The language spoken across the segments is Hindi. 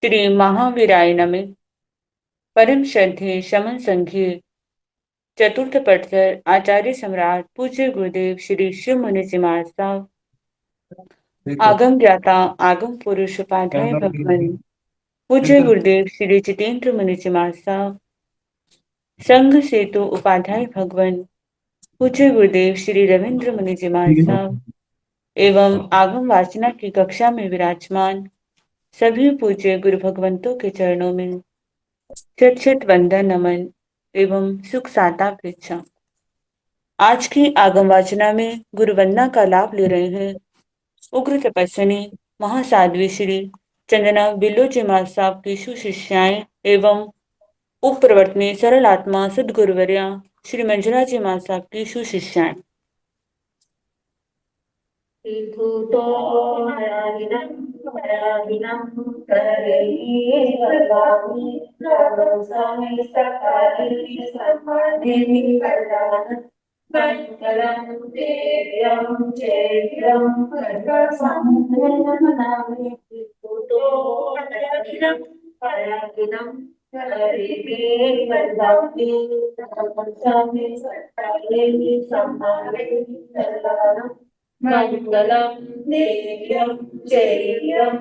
श्री महावीराय नमः। परम श्रद्धेय शमन संघीय चतुर्थ पटकर आचार्य सम्राट पूज्य गुरुदेव श्री शिव मुनि जी महाराज साहब, आगम ज्ञाता आगम पुरुष उपाध्याय भगवान पूज्य गुरुदेव श्री जितेंद्र मुनि जी महाराज साहब, संघ सेतु उपाध्याय भगवान पूज्य गुरुदेव श्री रविंद्र मुनि जी महाराज साहब एवं आगम वाचना की कक्षा में विराजमान सभी पूज्य गुरु भगवंतों के चरणों में शत शत वंदन नमन एवं सुख साता पृच्छा। आज की आगम वाचना में गुरु वंदना का लाभ ले रहे हैं उग्र तपस्विनी महासाध्वी श्री चंदना बिल्लो जी महाराज साहब की सुशिष्याएं एवं उप प्रवर्तनी सरल आत्मा सदगुरुवर्या श्री मंजुला जी महाराज साहब की सुशिष्याएं। मंगलम देव्यम चैर्यम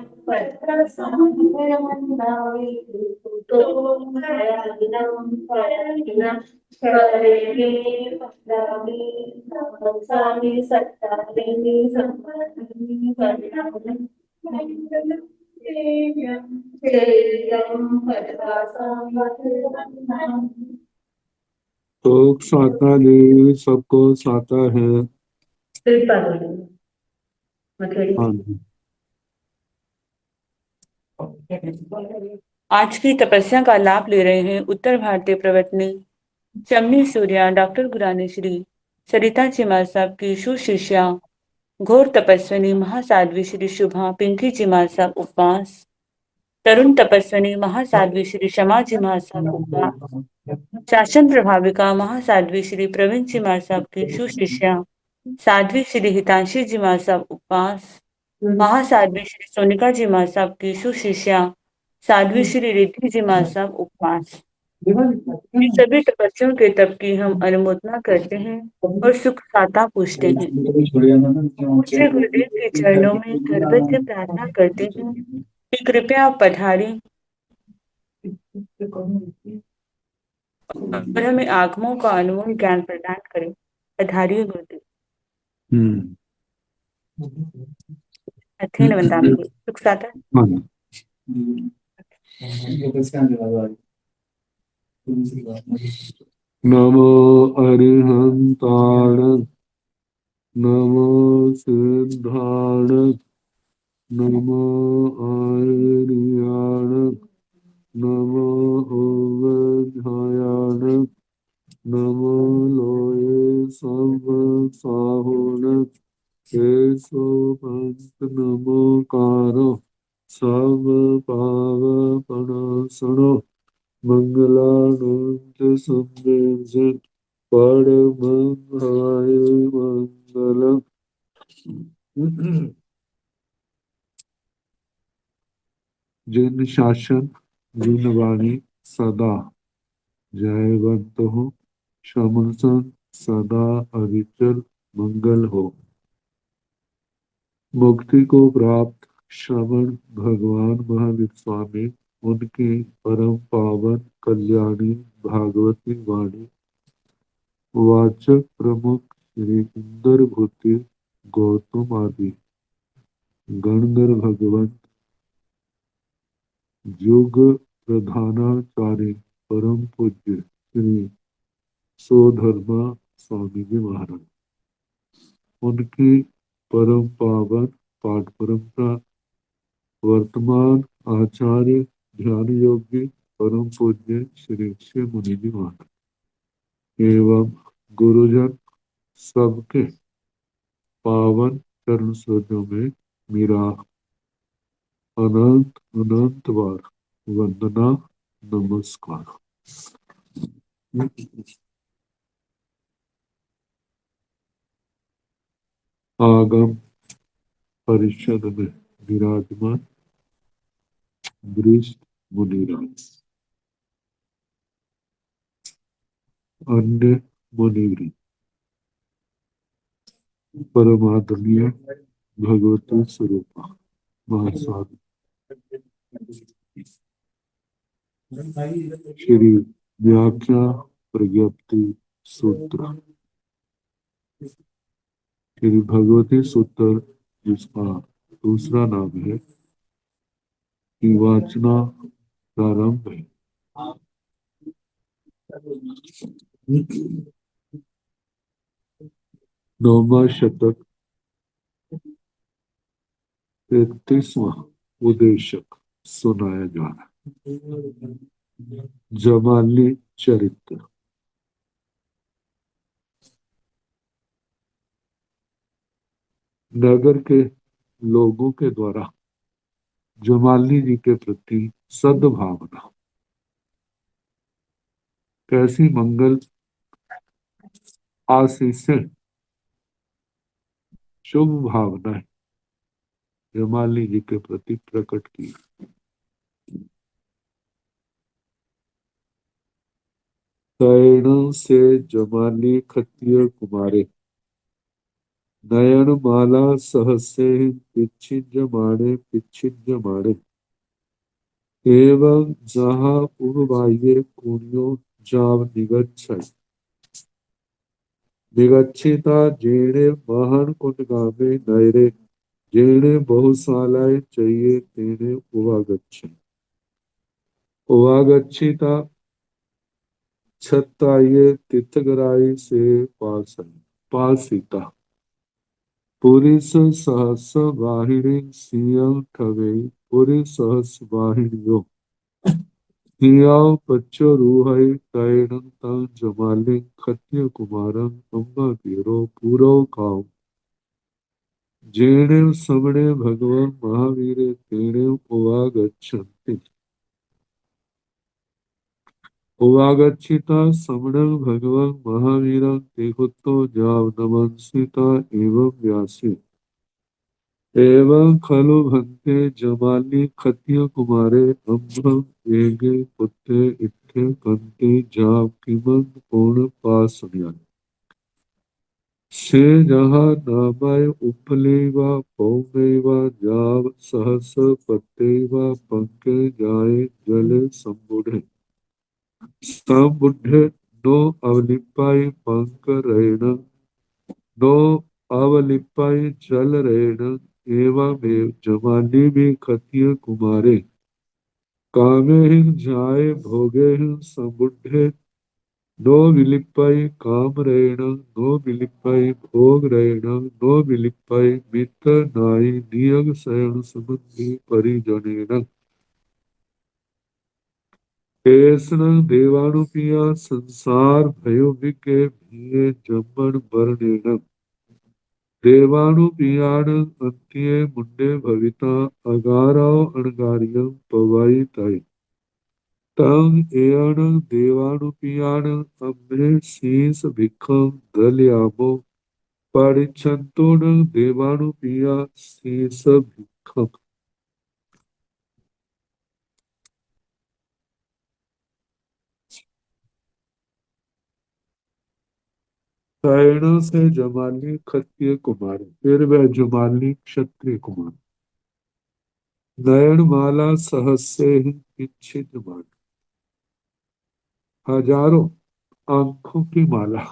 तो साता देवी सबको साता है। हाँ जी। आज की तपस्या का लाभ ले रहे हैं उत्तर भारतीय प्रवर्तनी शमनी सूर्या डॉक्टर गुरानी श्री सरिता जी महाराज साहब की सुशिष्या घोर तपस्विनी महासाध्वी श्री शुभा पिंकी जी महाराज साहब उपवास, तरुण तपस्विनी महासाध्वी श्री शमा जी महाराज साहब उपवास, शासन प्रभाविका महासाध्वी श्री प्रवीण जी महाराज साहब की सुशिष्या साध्वी श्री हितांशी जी महाराज साहब उपवास, महासाध्वी श्री सोनिका जी महाराज साहब की सुशिष्या साध्वी श्री रिद्धि जी महाराज साहब उपवास। इन सभी तपस्याओं के तप की हम अनुमोदना करते हैं और सुख साता पूछते हैं। पूज्य गुरुदेव के चरणों में धरवत से प्रार्थना करते हैं कि कृपया आप पधारें और हमें आगमों का अनमोल ज्ञान प्रदान करें। पधारिए गुरुदेव। अध्ययन वंदनामि सुख साता। नमो अरिहंताण, नमो सिद्धाण, नमो आर्याण, नमो ओवध्यायाण, नमो लोये सब साहुण, केशो पंत नमोकारो सब पावपणासनो, मंगलानंद संदेश परमंगाय मंगलम। जिन शासन जिन वाणी सदा जयवंत हो, शमन सदा अविचल मंगल हो। मुक्ति को प्राप्त श्रवण भगवान महावीर स्वामी उनकी परम पावन कल्याणी भागवती वाणी वाचक प्रमुख श्री इंदर भूति गौतम आदि गणधर भगवंत युग प्रधानाचार्य परम पूज्य श्री सोधर्मा स्वामी जी महाराज, उनकी परम पावन पाठ परंपरा वर्तमान आचार्य ध्यान योगी परम पूज्य श्री शिव मुनि जी महाराज एवं गुरुजन सबके पावन चरण सरोजों में मेरा अनंत अनंत बार वंदना नमस्कार। आगम परिषद में विराजमान वरिष्ठ मुनिराज, अन्य मुनिवृंद, परमादरणीय भगवती स्वरूपा महासाधु श्री व्याख्या प्रज्ञप्ति सूत्र, श्री भगवती सूत्र जिसका दूसरा नाम है की वाचना प्रारंभ है। नौवा शतक, 33वां उद्देशक सुनाया जा रहा है। जमाली चरित्र। नगर के लोगों के द्वारा जमाली जी के प्रति सद्भावना, कैसी मंगल आशीषें, शुभ भावनाएं जमाली जी के प्रति प्रकट की। तैण से जमाली खत्य कुमारे, नयन माला सहसे पिच्छिद्य माणे, एवं जहाँ पूर्वाये कुण्यो जाव निगच्छिता जेणे महन कुंडगामे नयरे, जेणे बहुशालाए चाहिए तेने उवागच्छिता छत्ताये तिथगराई से पासीता, पुरिस सहस वाहिनी सिंह ठवे, पुरिस सहस वाहिनियो हियाव पच्चो रूहै तैणं तं जमालिं खत्य कुमारं अम्बा वीरो पूरो काव, जेणे समणे भगवन् महावीरे तेणे उवागच्छन्ति, उवागच्छिता समणं भगवन् महावीरं तेकुतो जाव नमंसिता एवं व्यासि, एवं खलु भन्ते जमाली खत्य कुमारे अम्भं वेगे पुत्रे इत्थे कंते जाव किमंत पूर्ण पासुन्यान, से जहाँ नामय उपलेवा पौमेवा जाव सहस पत्तेवा पंके जाए जले संबुढ़े, संबुढ़े नो अवलिपाई पंक रेण, नो अवलिपाई जल रेण, एवं जमाली भी खत्य कुमारे, कामे हिं जाए भोगे हिं संबुढ़े, नो विलिपाई काम रेण, नो विलिपाई भोग रेण, नो विलिपाई मित्र नाई नियग शयन संबंधी परिजनेन, ऐसन देवानुपिया संसार भयो विके भीए जम्मन बरनेन, देवानुपियाण अंत्ये मुंडे भविता अगाराव अणगारियं पवाई ताई, तंग एयण देवानुपियाण अम्भे शीस भिक्खं दलयामो, परिच्छन्तोन देवानुपिया शीस भिक्खं। तैण से जमाली क्षत्रिय कुमार, फिर वह जमाली क्षत्रिय कुमार, नयन माला सहस्से इच्छित मान, हजारों आंखों की माला,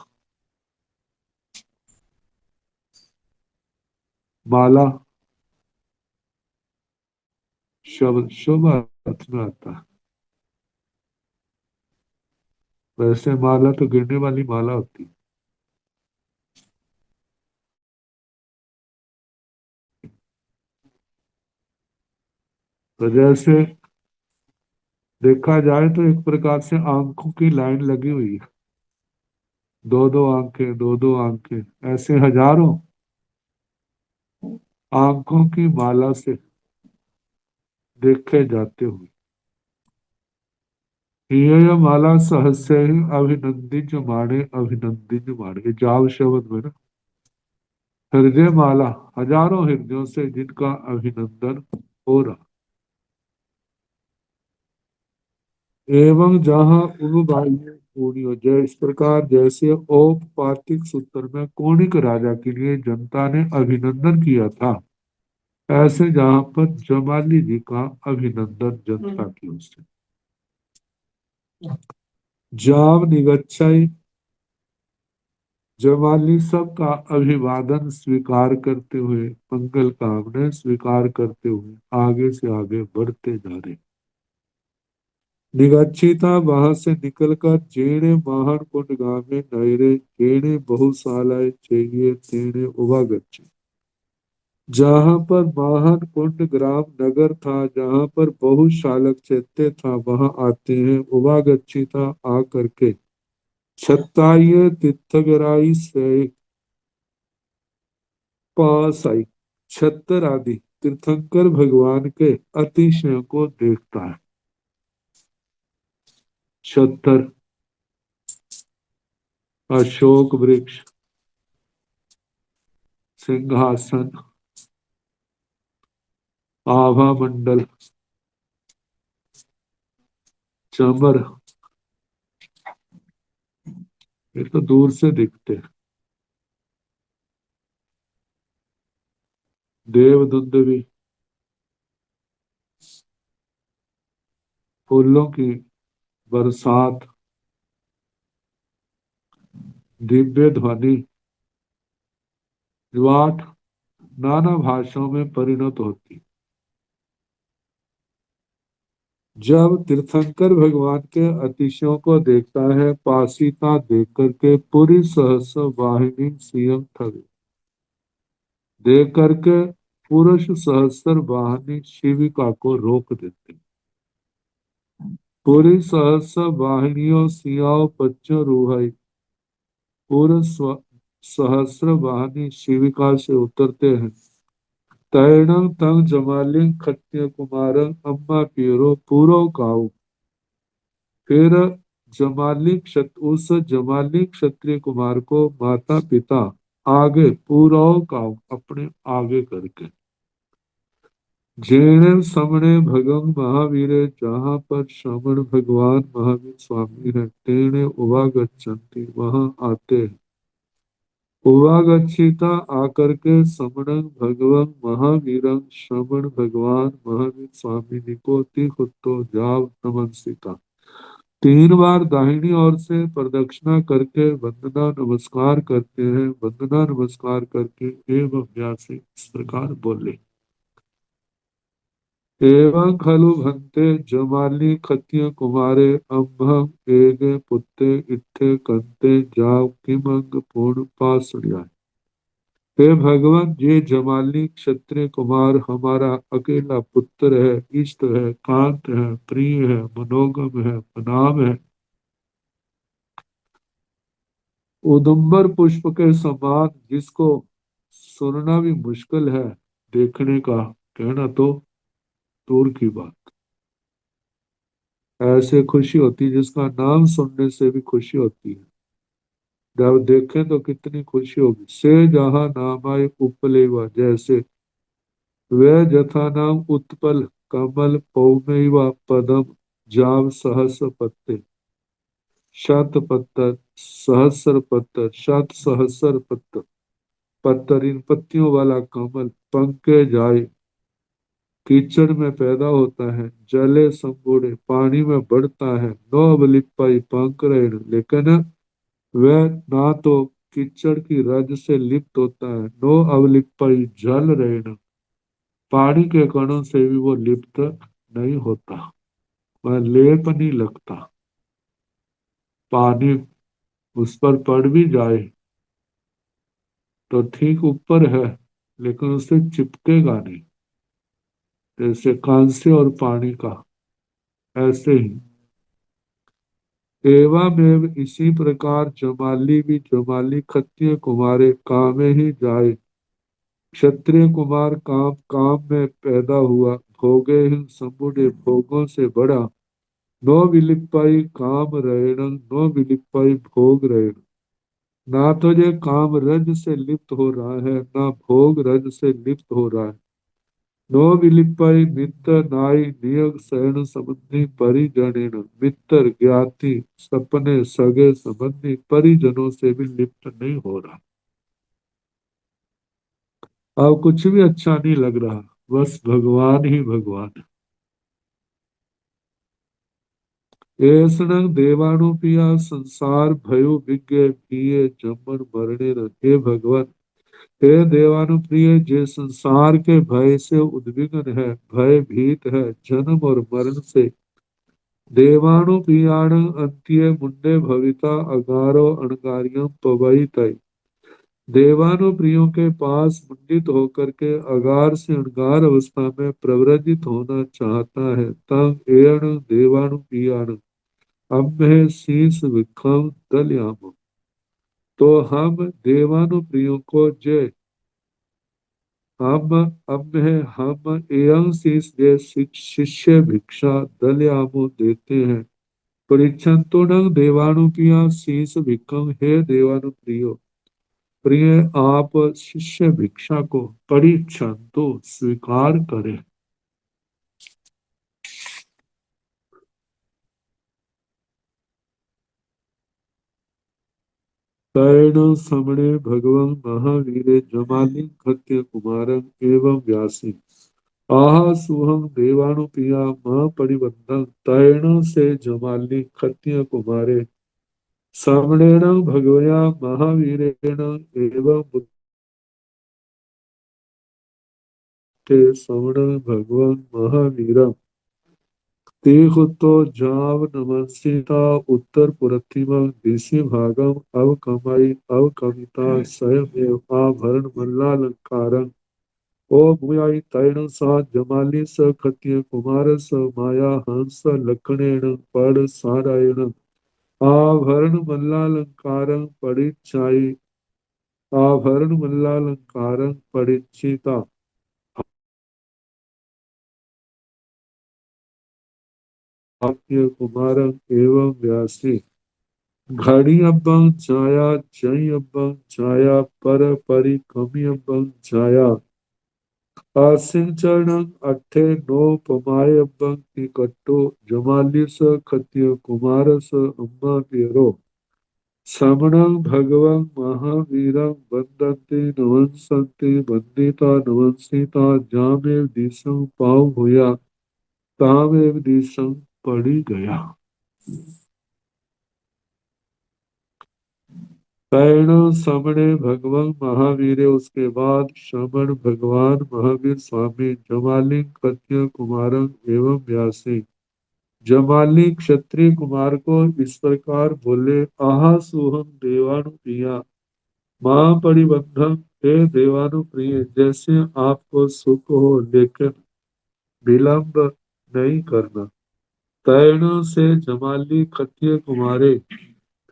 माला शब्द शुभ अर्थ में आता है। वैसे माला तो गिरने वाली माला होती है। तो जैसे देखा जाए तो एक प्रकार से आंखों की लाइन लगी हुई है, दो दो आंखें ऐसे हजारों आंखों की माला से देखे जाते हुए, ये माला सहस्य अभिनंदित माणे, अभिनंदित माणे जाव शब्द में ना, हृदय माला हजारों हृदयों से जिनका अभिनंदन हो रहा। एवं जहाँ उभयबाह्य कोणियों जय इस प्रकार जैसे औपपातिक सूत्र में कोणिक राजा के लिए जनता ने अभिनंदन किया था, ऐसे जहाँ पर जमाली जी का अभिनंदन जनता की ओर से। जाव निगच्छाई जमाली सबका अभिवादन स्वीकार करते हुए, मंगल कामना स्वीकार करते हुए आगे से आगे बढ़ते जा रहे। निगच्छिता वहां से निकलकर जेणे महान कुंड गामे नयरे जेणे बहुशालाएं चाहिए तेणे उवागच्छे। जहां पर महान कुंड ग्राम नगर था, जहां पर बहुशालक चैत्य था, वहां आते हैं। उवागच्छिता आकर के छत्ताइय तीर्थगराई से पास आई। छत्तर आदि तीर्थंकर भगवान के अतिशय को देखता है। छत्तर अशोक वृक्ष, सिंहासन, आभा मंडल, चमर, ये तो दूर से दिखते हैं। देवदुंदुभी, फूलों की बरसात, दिव्य ध्वनि, ज्वाठ नाना भाषाओं में परिणत होती। जब तीर्थंकर भगवान के अतिशयों को देखता है, पासीता देख करके पूरी सहस्र वाहिनी सियम ठग देख करके पुरुष सहस्र वाहिनी शिविका को रोक देते। पूरी सहस्र वाहिनियों सियाओ बच्चों रूहाई पूरे सहस्र वाहिनी शिविका से उतरते हैं। तैणं तंग जमालिंग खत्य कुमार अम्मा पीरो पूरो काऊ। फिर उस जमाली क्षत्रिय कुमार को माता पिता आगे पूरा काऊ अपने आगे करके जेणे समणे भगम महावीर जहाँ पर श्रवण भगवान महावीर स्वामी है, तेणे उवागच्छन्ति वहां आते हैं। उवागच्छिता आकर के समणं भगवं महावीरं श्रवण भगवान महावीर स्वामी निकोति कुत्तो जाव नमस्सिता। 3 बार दाहिनी ओर से प्रदक्षिणा करके वंदना नमस्कार करते हैं। वंदना नमस्कार करके एवं व्यासी इस प्रकार बोले। एवं खलु भंते जमाली खत्य कुमारे अम्भं एगे पुत्ते इत्थे कंते जाव किमंग पूर्ण पासुड़िया। हे भगवान, ये जमाली क्षत्रिय कुमार हमारा अकेला पुत्र है, इष्ट है, कांत है, प्रिय है, मनोगम है, प्रणाम है। उदुम्बर पुष्प के समान, जिसको सुनना भी मुश्किल है, देखने का कहना तो दूर की बात। ऐसे खुशी होती है जिसका नाम सुनने से भी खुशी होती है। जब देखें तो कितनी खुशी होगी। से जहां नामाय उपलेवा जैसे वे जथा नाम उत्पल कमल पौमेवा पदम जाव सहस पत्ते शत पत्तर सहस्र पत्तर शत सहस्र पत्तर पत्तर इन पत्तियों वाला कमल पंके जाए कीचड़ में पैदा होता है, जले संबोड़े पानी में बढ़ता है, नो अवलिपाई पंकरेण लेकिन वह ना तो कीचड़ की रज से लिप्त होता है, नो अवलिपाई जल रेण पानी के कणों से भी वो लिप्त नहीं होता, वह लेप नहीं लगता। पानी उस पर पड़ भी जाए तो ठीक ऊपर है, लेकिन उससे चिपकेगा नहीं। जैसे कांस्य और पानी का, ऐसे ही एवं इसी प्रकार जमाली भी जमाली खत्य कुमारे कामे ही जाए। क्षत्रिय कुमार काम काम में पैदा हुआ, भोगे ही समुडे भोगों से बड़ा, नो विलिपाई काम रहेण नो विलिपाई भोग रहेण। ना तो ये काम रज से लिप्त हो रहा है, ना भोग रज से लिप्त हो रहा है। नो विलिपाई मित्र नाई नियग शयन संबंधी परिजनेन मित्र ज्ञाति सपने सगे संबंधी परिजनों से भी लिप्त नहीं हो रहा। अब कुछ भी अच्छा नहीं लग रहा, बस भगवान ही भगवान है। ऐसनं देवानुपिया संसार भयो विज्ञ पिए जमन मरणे न। हे भगवान, हे देवानुप्रिय, जे संसार के भय से उद्विग्न है, भय भीत है, जन्म और मरण से। देवानुप्रियाण अंत्य मुंडे भविता अगारो अणगारियम पवई। देवानुप्रियों के पास मुंडित होकर के अगार से अणगार अवस्था में प्रव्रजित होना चाहता है, तंग एण देवानुप्रियाण अम्हे शीस विखम दलयाम। तो हम देवानुप्रियों को जय हम अम्हे हम एवं शीस जय शिष्य भिक्षा दलयामो देते हैं। परीक्षंतो न देवानुप्रिया शीस भिक्षम। हे देवानुप्रियो, प्रिय आप शिष्य भिक्षा को परीक्षण तो स्वीकार करें। तैण समणे भगवं महावीरे जमाली खत्य कुमारं एवं व्यासी आह सुहं देवानुपिया मह परिबद्धं। तैण से जमाली खत्य कुमारे समणेन भगवया महावीरेण एवं बुद्धे समण भगवं महावीरं। तेहुतो जाव नमस्ता उत्तर पुरतिमं देसी भागम अवकमाई अवकमिता स्वयमेव आभरण मल्लालंकारं। ओ मुयाई तैण सा जमाली स खत्य कुमार स माया हंस लक्षणेन पड़ सारायण आभरण मल्लालंकारं परिचाई आभरण मल्लालंकारं परिचिता। खत्य कुमारं एवं व्यासी घड़ी अब्बं छाया जय अब्बं छाया पर परि कमी अब्बं छाया आसिंचरण अठे नो पमाय अब्बं की कट्टो जमाली स खत्य कुमार स अम्मा पेरो समणं भगवं महावीरं वंदन्ति नमस्सन्ति वंदिता नमस्सिता जामेव दिशं पाव होया तामेव दिशं पड़ी गया। तैण समणे भगवान महावीर, उसके बाद श्रमण भगवान महावीर स्वामी जमाली कत्य कुमारं एवं व्यासी। जमाली क्षत्रिय कुमार को इस प्रकार बोले, आहा सोहम देवानुप्रिया मां परिबंधम। हे देवानुप्रिय, जैसे आपको सुख हो लेकिन विलंब नहीं करना। तैण से जमाली क्षत्रिय कुमारे,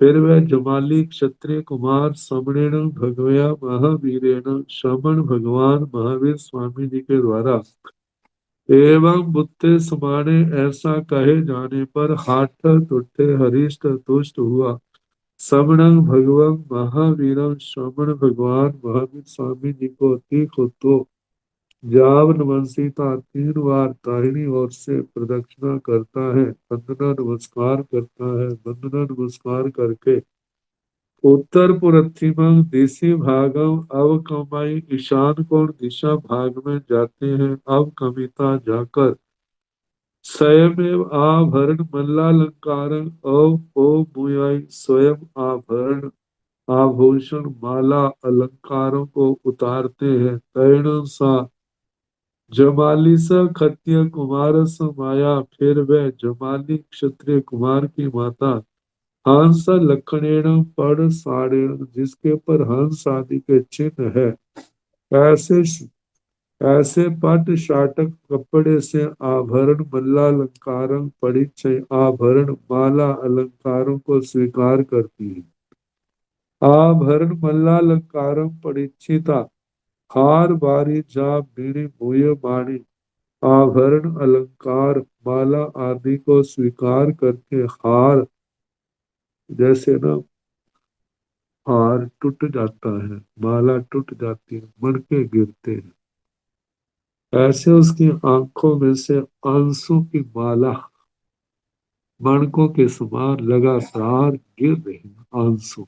फिर वह जमाली क्षत्रिय कुमार समणेन भगवया महावीरेण श्रमण भगवान महावीर स्वामी जी के द्वारा एवं बुद्धे समाने ऐसा कहे जाने पर हाथ टूटे हरिष्ट तुष्ट हुआ। समणं भगवं महावीरं श्रमण भगवान महावीर स्वामी जी को तीख तो जाव नमस्ता 3 बार दाहिनी ओर से प्रदक्षिणा करता है, वंदना नमस्कार करता है, वंदना नमस्कार करके उत्तर पूर्वतिमं देशी भागम अवकमाई ईशान कोण दिशा भाग में जाते हैं। अवकमिता जाकर स्वयं आभरण मल्लालंकार अव ओ मुयाई स्वयं आभरण आभूषण माला अलंकारों को उतारते हैं। तैण सा जमाली स खत्य कुमार स माया, फिर वह जमाली क्षत्रिय कुमार की माता हंस लक्षणेण पड़ साड़ेण, जिसके पर हंस आदि के चिन्ह है, ऐसे ऐसे पट शाटक कपड़े से आभरण मल्लालंकारं परिचय आभरण माला अलंकारों को स्वीकार करती है। आभरण मल्लालंकारं परिचिता, हार बारी जा बीड़ी मुय बाणी, आभरण अलंकार माला आदि को स्वीकार करके हार, जैसे ना हार टूट जाता है, माला टूट जाती है, मणके गिरते हैं, ऐसे उसकी आंखों में से आंसू की माला मणकों के समान लगातार गिर रही हैं, आंसू।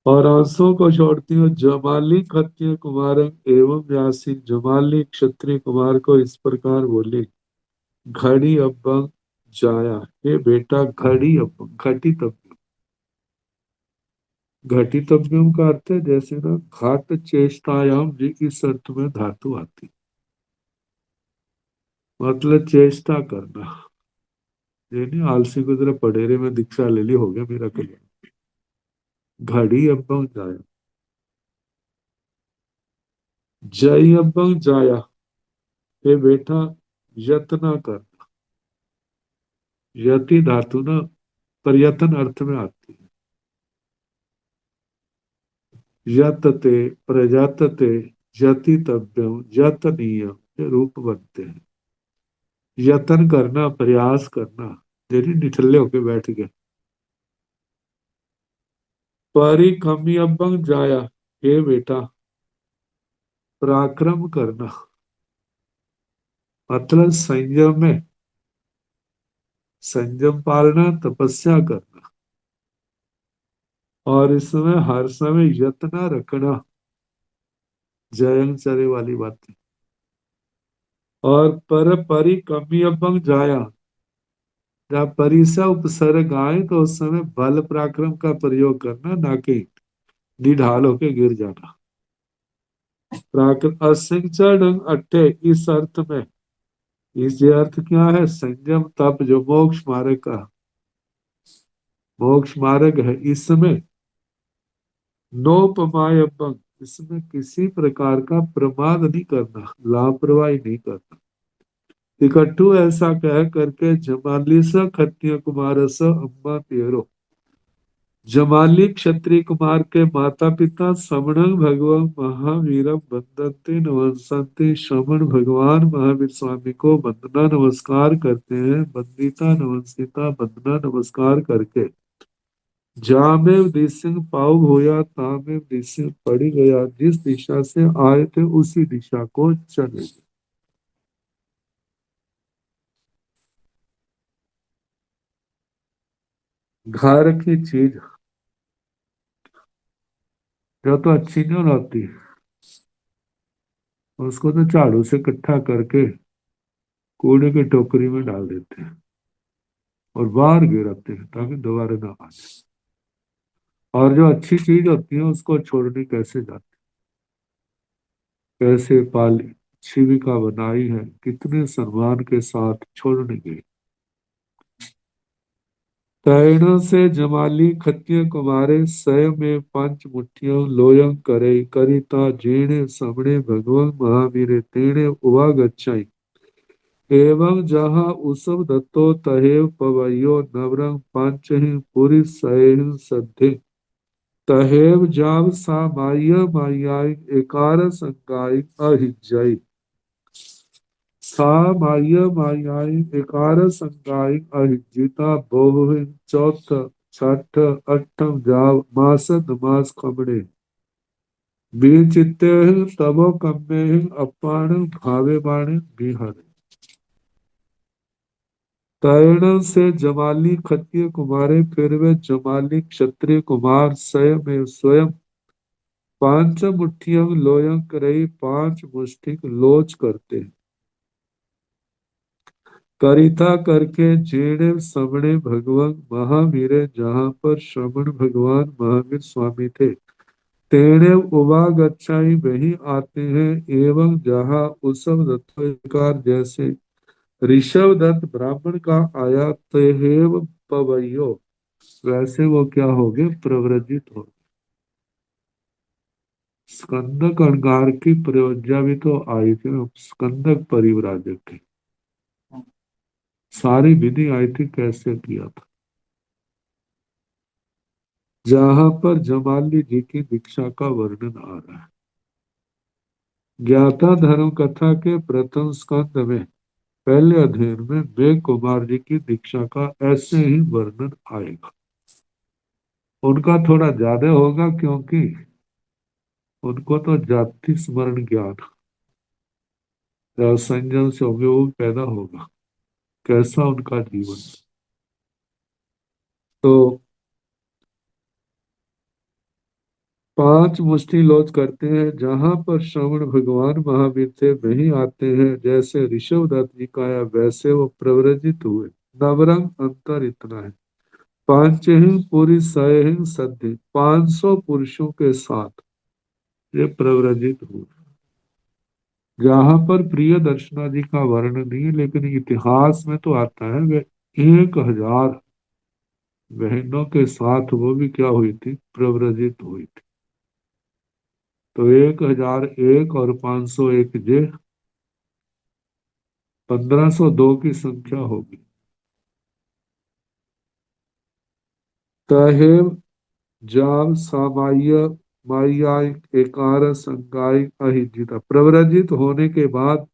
और आंसुओं को छोड़ती हूँ। जमाली क्षत्रिय कुमार एवं व्यासी जमाली क्षत्रिय कुमार को इस प्रकार बोले, घड़ी अब्बं जाया, हे बेटा घड़ी अब्बं, घटी तब्यम। घटी तब्यम का अर्थ है जैसे ना घाट चेष्टायाम जी इस अर्थ में धातु आती, मतलब चेष्टा करना। ये नहीं आलसी को जरा पडेरे में दीक्षा ले ली, हो गया मेरा कल्याण। घड़ी अब्बं जाया, जय अब्बं जाया, हे बेटा यत्न कर। यति धातु ना प्रयत्न अर्थ में आती है। यतते, प्रयतते, यतितव्यम, यतनीय, ये रूप बनते हैं। यतन करना, प्रयास करना, यदि निठल्ले होके बैठ गए। परिकम्यबंग जाया, हे बेटा पराक्रम करना, मतलब संयम में, संयम पालना, तपस्या करना, और इसमें हर समय यत्न रखना, जयंचर्य वाली बात है। और पर परिकम्यबंग जाया, जब परिसा उपसर्ग आए तो उस समय बल पराक्रम का प्रयोग करना, ना कि निढाल होके गिर जाना। पराक्रम असिंचन अट्ठे, इस अर्थ में, इस ये अर्थ क्या है, संयम तप जो मोक्ष मार्ग का, मोक्ष मार्ग है, इसमें नोपमाय अपंग, इसमें किसी प्रकार का प्रमाद नहीं करना, लापरवाही नहीं करना। इकट्ठू ऐसा कह करके जमाली स खत्य कुमार स अम्मा तेरो, जमाली क्षत्रिय कुमार के माता पिता श्रवण भगवान महावीरम वंदन्ते नमस्ते, श्रवण भगवान महावीर स्वामी को वंदना नमस्कार करते हैं। वंदिता नमस्ता, वंदना नमस्कार करके जामेव दिसिंग पाव होया, तामेव दिसिंग पड़ी गया, जिस दिशा से आए थे उसी दिशा को चले। घर की चीज जो तो अच्छी नहीं होती, उसको तो झाड़ू से इकट्ठा करके कूड़े की टोकरी में डाल देते हैं और बाहर गिराते हैं ताकि दोबारा ना आ जाए। और जो अच्छी चीज होती है उसको छोड़ने कैसे जाते, कैसे पाली शिविका बनाई है, कितने सम्मान के साथ छोड़ने गए। तैण से जमाली खत्य कुमारे सय में पंच मुठ्ठियों लोयं करे, करिता जीणे समणे भगवान महावीरे तेणे उवा गच्छाई, एवं जहाँ उसव दत्तो तहेव पवैयो नवरंग पांचहि पुरी सैह सद्धि, तहेव जाव सा माय मायाई एकार संगाई अहिजई, सा माय मायाई एकार संगाई अहिजिता बहुहि चौथ छठ अठम जाव मासद मास खमणे, बीर चित्ते तबो कम्मे अपान भावे बाणे बिहर। तैण से जमाली खत्य कुमारे, फिर वे जमाली क्षत्रिय कुमार स्वयं में स्वयं पांच मुठ्ठियों लोयं करई, पांच मुष्टिक लोच करते, करिता करके जेणे समणे भगवान महावीरे, जहाँ पर श्रवण भगवान महावीर स्वामी थे, तेणे उवा गच्छाई वही आते हैं। एवं जहाँ उसव दत्तकार जैसे ऋषभ दत्त ब्राह्मण का आया, तेहेव पवैयो, वैसे वो क्या हो गए, प्रव्रजित हो। स्कंदक अंगार की प्रयोज्या भी तो आई थी ना, स्कंदक परिव्राजक की सारी विधि आई थी, कैसे किया था। जहां पर जमाली जी की दीक्षा का वर्णन आ रहा है। ज्ञाता धर्म कथा के प्रथम स्कंद में पहले अध्ययन में मेघ कुमार जी की दीक्षा का ऐसे ही वर्णन आएगा। उनका थोड़ा ज्यादा होगा क्योंकि उनको तो जाति स्मरण ज्ञान या संयम से होंगे वो पैदा होगा। कैसा उनका जीवन। तो 5 मुष्टि लौच करते हैं, जहां पर श्रवण भगवान महावीर थे वहीं आते हैं। जैसे ऋषभ दत्त जी का आया वैसे वो प्रव्रजित हुए। नवरंग अंतर इतना है। पांचहिं पुरी सयहिं सद्धि, 500 पुरुषों के साथ ये प्रव्रजित हुए। जहां पर प्रिय दर्शना जी का वर्णन नहीं है, लेकिन इतिहास में तो आता है वे 1000 बहनों के साथ वो भी क्या हुई थी, प्रव्रजित हुई थी। तो 1001 और 501 जे 1502 की संख्या होगी। तहेव जाम सामाय मायाय एकार संगाय अहिजिता, प्रव्रजित होने के बाद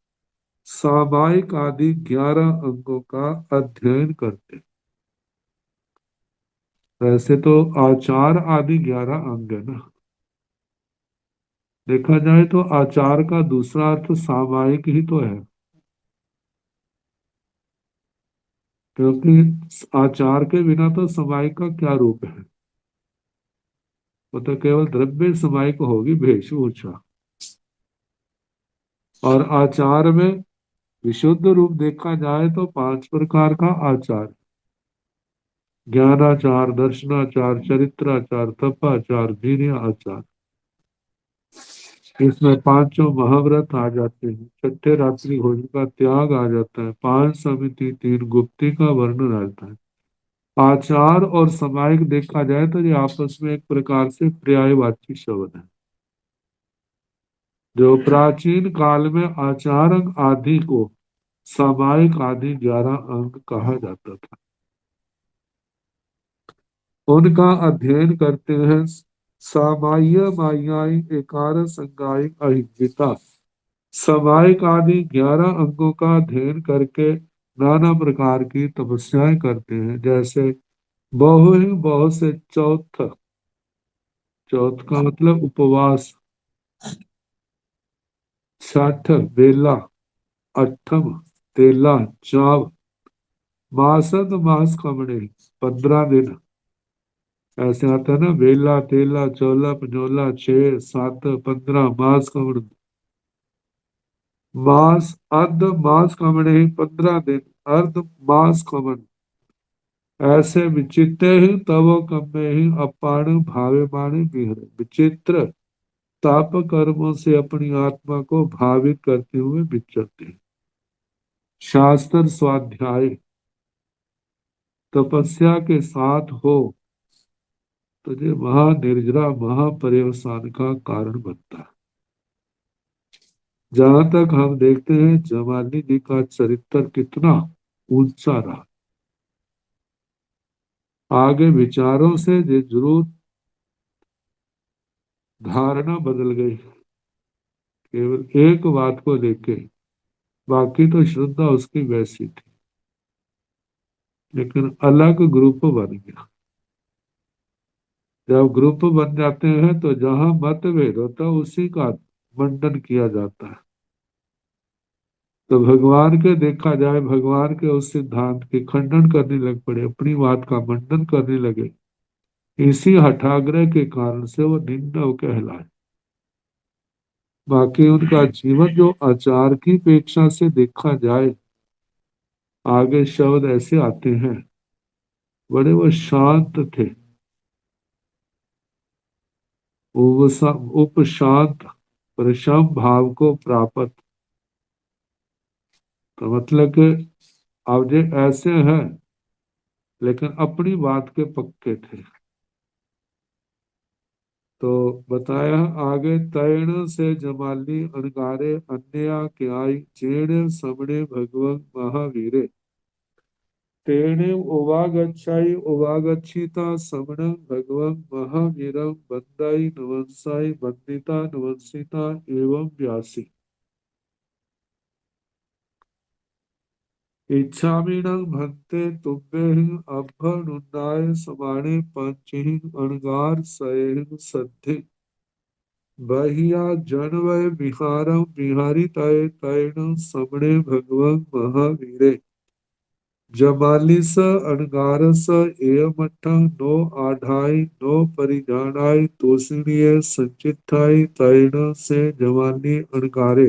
सामायिक आदि 11 अंगों का अध्ययन करते। वैसे तो आचार आदि 11 अंग है ना। देखा जाए तो आचार का दूसरा अर्थ सामायिक ही तो है, क्योंकि आचार के बिना तो समायिक का क्या रूप है। वो तो केवल द्रव्य समायिक होगी, वेशभूषा। और आचार में विशुद्ध रूप देखा जाए तो 5 प्रकार का आचार। ज्ञानाचार, दर्शनाचार, चरित्राचार, तपाचार, वीर्य आचार। इसमें पांचों महाव्रत आ जाते हैं। छठे रात्रि भोजन का त्याग आ जाता है। 5 समिति 3 गुप्ती का वर्णन आता है। आचार और समायिक देखा जाए तो ये आपस में एक प्रकार से पर्यायवाची शब्द है। जो प्राचीन काल में आचार अंग आदि को सामायिक आदि 11 अंग कहा जाता था, उनका अध्ययन करते हैं। सामाय्य मायाई एकार संगाई अहिंसा, समायिक आदि 11 अंगों का अध्ययन करके नाना प्रकार की तपस्याएं करते हैं। जैसे बहु ही बहु से चौथ, चौथ का मतलब उपवास। छठ बेला, अठम तेला चाव, मासद मास कमणे 15 दिन। ऐसे आता है ना, बेला तेला चौला पंजोला 6 7 15 मास कमण। मास अर्ध मास कमणे 15 दिन, अर्ध मास कमन। ऐसे विचित्र ही तव कम्मे ही अपाण भावे माने विहरे, विचित्र ताप कर्मों से अपनी आत्मा को भावित करते हुए विचरते हैं। शास्त्र स्वाध्याय तपस्या के साथ हो तो ये महानिर्जरा महापर्यवसान का कारण बनता है। जहां तक हम देखते हैं जमाली जी का चरित्र कितना ऊंचा रहा। आगे विचारों से ये जरूर धारणा बदल गई, केवल एक बात को लेके। बाकी तो श्रद्धा उसकी वैसी थी, लेकिन अलग ग्रुप बन गया। जब ग्रुप बन जाते हैं तो जहां मतभेद होता है उसी का मंडन किया जाता है। तो भगवान के देखा जाए, भगवान के उस सिद्धांत के खंडन करने लग पड़े, अपनी बात का मंडन करने लगे। इसी हठाग्रह के कारण से वो निंदा कहलाए। बाकी उनका जीवन जो आचार की अपेक्षा से देखा जाए, आगे शब्द ऐसे आते हैं, बड़े वो शांत थे। उपशांत प्रशम भाव को प्राप्त। तो मतलब कि अब जे ऐसे हैं, लेकिन अपनी बात के पक्के थे। तो बताया आगे, तैण से जमाली अनगारे अन्या क्याई चेण समणे भगवं महावीरे, तेणे उवागच्छाई उवागच्छिता समणं भगवं महावीरं वंदाई नवंसाई वंदिता नवंसिता एवं व्यासी। इच्छामीनं भन्ते तुम्हें अभ्युन्नाय समाने पंचहिं अणगार सयहिं सद्धि, बहिया जन वै विहारम विहारी तय तैण समणे भगवं महावीरे जमालिस अणगारस एयमठं नो आढ़ाई नो परिजानाई तोषणीय संचिठाई तैण से जमाली अणगारे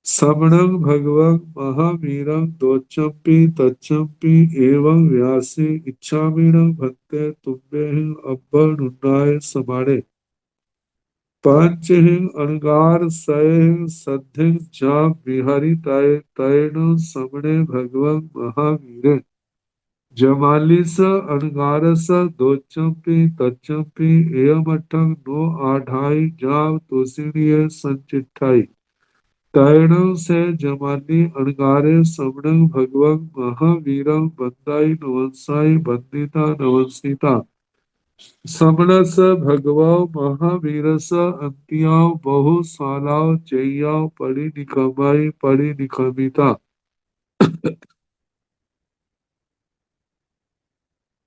समणं भगवं महावीरं दोचम्पि तच्चम्पि एवं व्यासी इच्छामिणं भक्ते तुम्बेहि अब्बनुन्नाय समाणे पंचहिं अणगार सयहिं सद्धिं जाप विहरि तय तैण समणे भगवं महावीरे जमालिस अणगारस दोचम्पि तच्चम्पि एयमठं नो आढ़ाई जाव तोषणीय संचिठाई तैणं से जमाली अणगारे समणं भगवं महावीरं बंदाई नवंसाई बंदिता नवंसिता समणस भगवाओ महावीरस अंतियाओ बहु सालाओ चैयाओ पड़ी निकमिता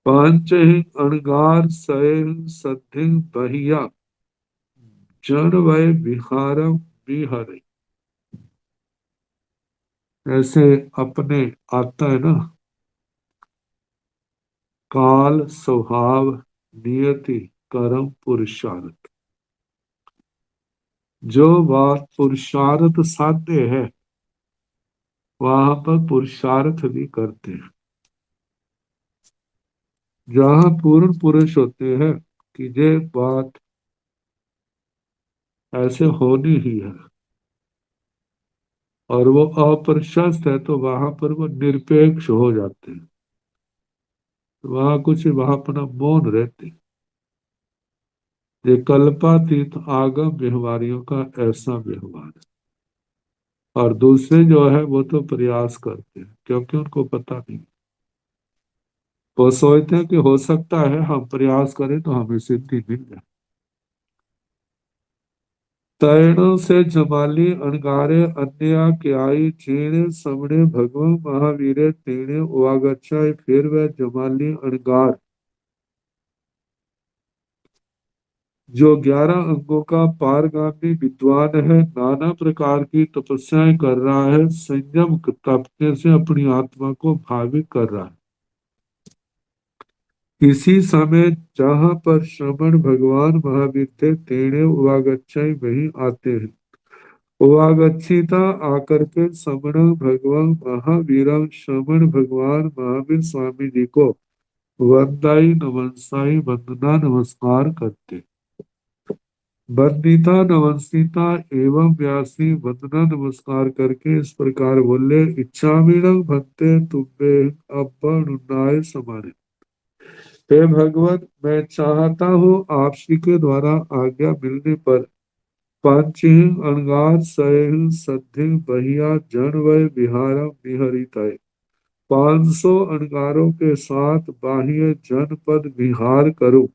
पांचहिं अणगार सयहिं सद्धिं बहिया जन वै विहारम विहरे। ऐसे अपने आता है ना, काल स्वभाव नियति कर्म पुरुषार्थ। जो बात पुरुषार्थ साध्य है वहां पर पुरुषार्थ भी करते हैं। जहां पूर्ण पुरुष होते हैं कि ये बात ऐसे होनी ही है और वो अप्रशस्त है तो वहां पर वो निरपेक्ष हो जाते हैं। वहां कुछ वहां अपना मौन रहते हैं। ये कल्पातीत आगम व्यवहारियों का ऐसा व्यवहार है। और दूसरे जो है वो तो प्रयास करते हैं क्योंकि उनको पता नहीं। वो सोचते हैं कि हो सकता है हम प्रयास करें तो हमें सिद्धि मिल जाए। तैणों से जमाली अणगारे अन्या क्याई चीणे समणे भगवं महावीरे तेणे उवागच्छाई। फिर वह जमाली अणगार जो 11 अंगों का पारगामी विद्वान है, नाना प्रकार की तपस्याएं कर रहा है, संयम तपने से अपनी आत्मा को भावित कर रहा है। इसी समय जहां पर श्रवण भगवान महावीर थे तेणे उवागच्छाई वहीं आते हैं। उवागच्छिता आकर के समण भगवान महावीरम श्रवण भगवान महावीर स्वामी जी को वंदाई नमस्साई वंदना नमस्कार करते। वंदिता नमस्सिता एवं व्यासी वंदना नमस्कार करके इस प्रकार बोले, इच्छामीणं भक्ते तुब्बे अब्बनुन्नाय समाने। हे भगवान, मैं चाहता हूँ आप श्री के द्वारा आज्ञा मिलने पर पांचहिं अणगार सयहिं सद्धिं बहिया जन वै विहारम विहरितै। 500 अणगारों के साथ बाह्य जनपद विहार करो।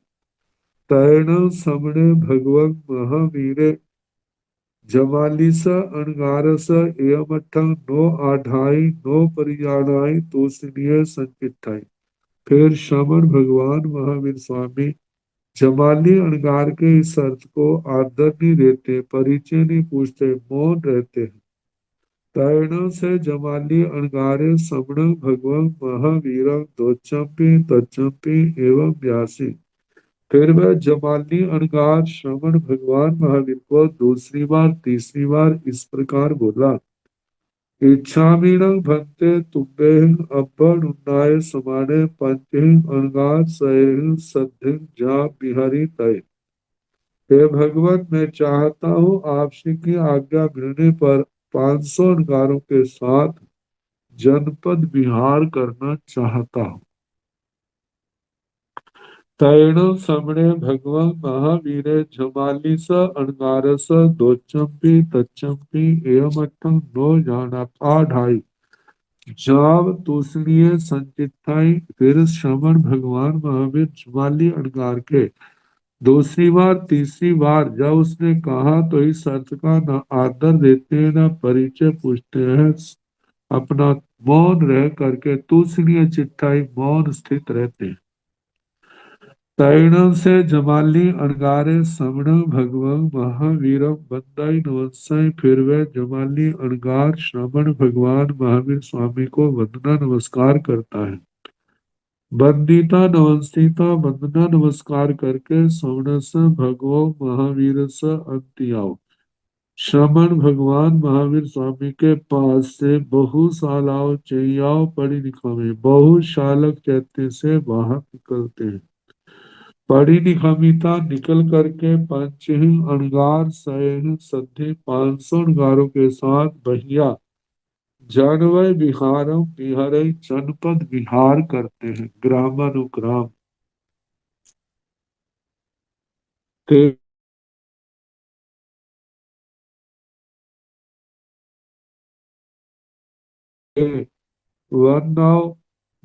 तैण समणे भगवं महावीरे जमालिस अणगारस एयमठं नो आढ़ाई नो परिजानाई तोषणीय संचिठाई। फिर श्रवण भगवान महावीर स्वामी जमाली अणगार के इस अर्थ को आदर नहीं देते, परिचय नहीं पूछते, मौन रहते हैं। तैण से जमाली अणगारे समण भगवं महावीरं दोचम्पि तच्चम्पि एवं व्यासी। फिर वह जमाली अणगार श्रवण भगवान महावीर को दूसरी बार तीसरी बार इस प्रकार बोला, इच्छामीणं भक्ते तुभ्यं अब्बनुन्नाय समाने पंचहिं अणगार सयहिं सद्धिं जाप बिहारी तय। हे भगवान, मैं चाहता हूँ आप श्री की आज्ञा मिलने पर 500 अणगारों के साथ जनपद विहार करना चाहता हूँ। तैण समणे भगवं महावीरे जमालिस अणगारस दोचम्पि तच्चम्पि एयमठं नो जाना आढ़ाई जाव तूषणीय संचिठाई। फिर श्रवण भगवान महावीर जमाली अणगार के दूसरी बार तीसरी बार जब उसने कहा तो इस अर्थ का न आदर देते हैं न परिचय पूछते हैं, अपना मौन रह करके तूषणीय चिट्ठाई मौन स्थित रहते हैं। तैणम से जमाली अणगारे समण भगवान महावीरम बंदाई नमस्साई। फिर वह जमाली अणगार श्रवण भगवान महावीर स्वामी को वंदना नमस्कार करता है। वंदिता नमस्तिता वंदना नमस्कार करके सौणस भगवो महावीर स अंत्याओ। श्रमण भगवान महावीर स्वामी के पास से बहुशालाओ चैयाओ पढ़ी निखामे बहुशालक चैत्य से बाहर निकलते हैं। पढ़ी निखामिता निकल करके पंचह अणगार सह सद्धि 500 अणगारों के साथ बहिया जानवय विहारम विहरई जनपद विहार करते हैं। ग्रामानुग्राम ते वर्णाव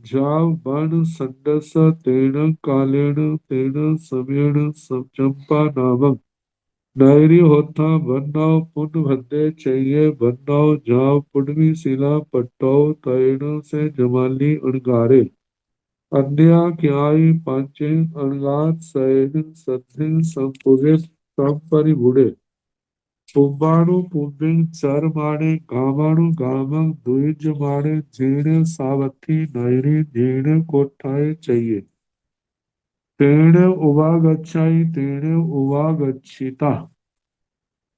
जाव वर्ण संडस तेन कालेन तेन समेण चंपा नामक नायरी होता वर्णाव पुण्य भद्दे चाहिए वर्णाव जाव पुण्यमी शिला पट्टो तैण से जमाली अणगारे अन्या क्याई पांचे अणगार सैन सद्धिन संपुगे संपरिबुड़े पुंबाणु पुंबिंग चर माणे गामाणु गामक द्विज माणे जीर्ण सावथी नैरी जीर्ण कोठाए चाहिए। तेण उवागच्छाई तेण उवागच्छिता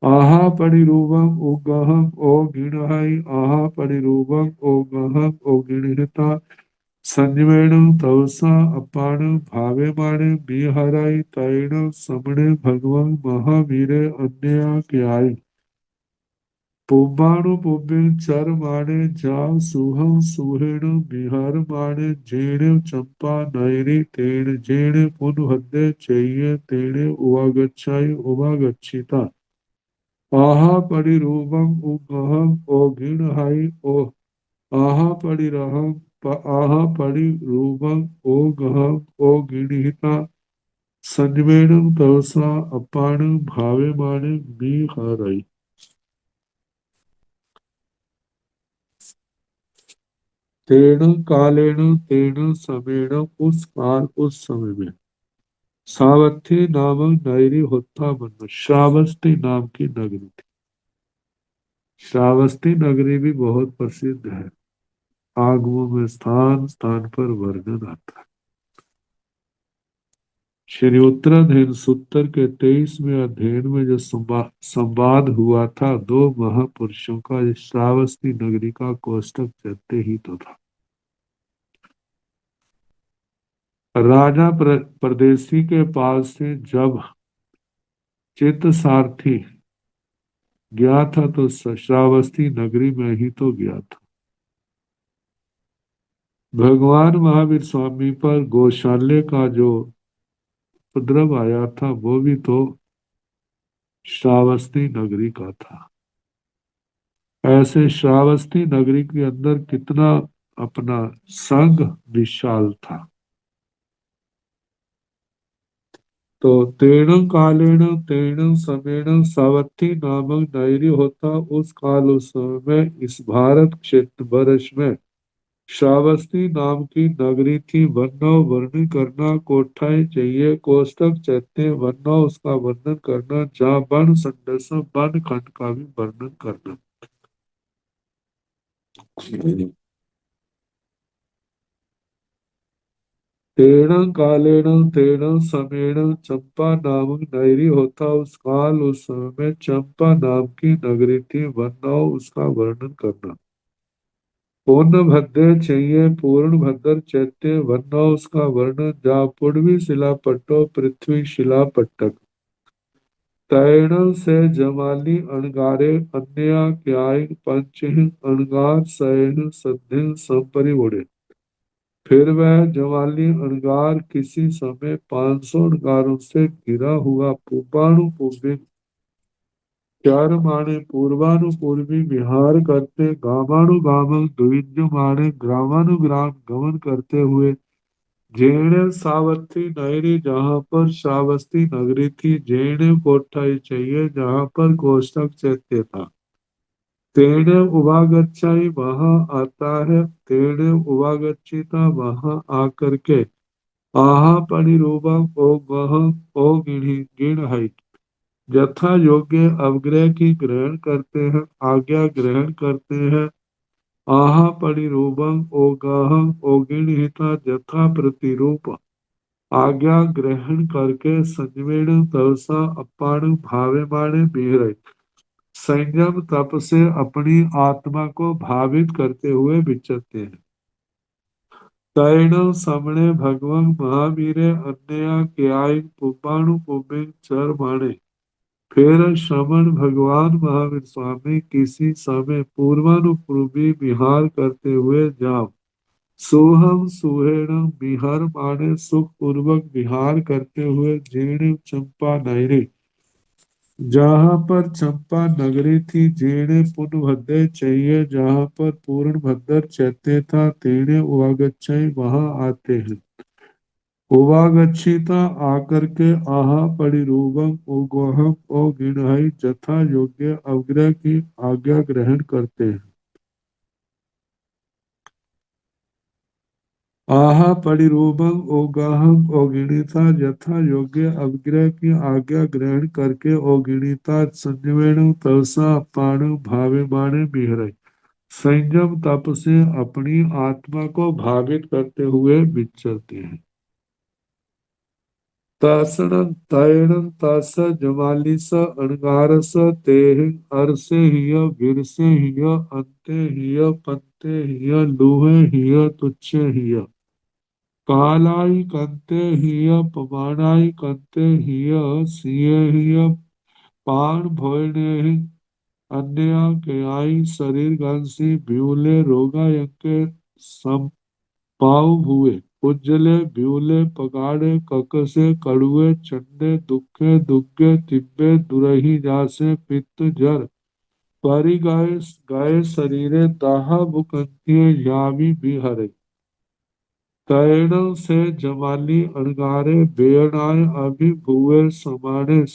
आहा परिरूपम उगहम ओ गिणहाई आहा परिरूपम ओ गहम ओ गिणहिता संजमेण तवसा अपान भावे माणे बिहराई तैण समणे भगवान महावीरे अन्या क्याई पुंबाणु पुंबिन चर माणे जाव सुहम सुहेण बिहार माणे जेण चंपा नैरी तेण जेण पुन हद्दे चैये तेणे उवागच्छाई उवागच्छिता आहा परिरूपम उगहम ओ गिणहाई ओ आहा परिरहम आहा परिरूपम ओ गहम ओ गिणहिता संजमेणम तवसा अपान भावे माणे बिहारई। तेण कालेण तेण समेण उस काल उस समय में सावथी नामक नगरी होता बन श्रावस्ती नाम की नगरी थी। श्रावस्ती नगरी भी बहुत प्रसिद्ध है। आगमों में स्थान स्थान पर वर्णन आता है। श्री उत्तराधीन सूत्र के 23वें अध्ययन में जो संवाद हुआ था दो महापुरुषों का, श्रावस्ती नगरी का कोष्टक चलते ही तो था। राजा परदेसी के पास से जब चित्त सारथी गया था तो श्रावस्ती नगरी में ही तो गया था। भगवान महावीर स्वामी पर गौशाले का जो उपद्रव आया था वो भी तो श्रावस्ती नगरी का था। ऐसे श्रावस्ती नगरी के अंदर कितना अपना संग विशाल था। तो तेण कालेण तेण समेण सावथी नामक नगरी होता उस काल उस समय इस भारत क्षेत्र वर्ष में श्रावस्ती नाम की नगरी थी। वर्ण वर्णन करना कोठाएं चाहिए कोष्टक चैत्य वर्ण उसका वर्णन करना जहाँ वन संडस वन खंड का भी वर्णन करना। तेण कालेण तेण समेण चंपा नामक नगरी होता उस काल उस समय चंपा नाम की नगरी थी। वर्ण उसका वर्णन करना। पूर्ण भद्र चाहिए पूर्ण भद्र चैत्य वर्ण उसका वर्णन जहाँ पूर्वी शिला पट्टो पृथ्वी शिला पट्टक तैण से जमाली अणगारे अन्या क्याय पंचह अणगार सैन सद्धिन संपरिबुड़े। फिर वह जमाली अणगार किसी समय 500 अणगारों से घिरा हुआ पूर्वाणु पूर्वी चार माणे पूर्वानुपूर्वी विहार करते गामानुगामक द्विज माणे ग्रामानुग्राम गमन करते हुए जेण सावथी नगरी जहाँ पर श्रावस्ती नगरी थी जेण कोठाई चाहिए जहाँ पर कोष्टक चैत्य था। तेण उवागच्छाई वहां आता है तेण उवागच्छिता वहां आकर के आहा परिरूपम ओ गह ओ गिण है। यथा योग्य अवग्रह की ग्रहण करते हैं, आज्ञा ग्रहण करते हैं। आहा परिरूपम ओ गह ओ गिणहिता यथा प्रतिरूप आज्ञा ग्रहण करके संयमेन तवसा अपान भावे बिहरे। संयम तप से अपनी आत्मा को भावित करते हुए विचरते हैं। तैण समणे भगवं महावीरे अन्यया क्याय पुपाणु पुबिन चर माणे। फिर श्रवण भगवान महावीर स्वामी किसी समय पूर्वानुपूर्वी विहार करते हुए जाओ। सोहम सुहेण विहर माने सुख पूर्वक विहार करते हुए जीर्ण चंपा नगरी। जहाँ पर चंपा नगरी थी जेणे पुनभद्र चाहिए, जहाँ पर पूर्ण भद्र चैत्य था तेणे उवागच्छई वहां आते हैं। उवागच्छिता आकर के आहा परिरूपम ओ गोहम ओ गिणहई जथा योग्य अवग्रह की आज्ञा ग्रहण करते हैं। आहा परिरूपम ओ गाहम ओ गिणिता यथा योग्य अवग्रह की आज्ञा ग्रहण करके ओ गिणिता संयमेण तवसा पाण भावे बाणे बिहरे। संयम तप से अपनी आत्मा को भावित करते हुए विचरते हैं। तासणं तैणं तास जमालिस अणगारस तेह अरसे हिय गिरसे हिय अंते हिय पंते हिय लूहे हिय तुच्छे हिय। कालाई कंते हिय पमानाई कंते हिय सिए हिय पान भोयने अन्य के शरीर गंसी ब्यूले रोगा यंके सम पाव हुए उज्जले ब्यूले पगाड़े ककसे कड़ुए चंडे दुखे दुग्गे तिब्बे दुरही जासे पित्त जर परि गाय गाय शरीरे दाहा बुकंतिये यावी बिहरे। तैण से जमाली अणगारे बेअणाय अभिभुए समाने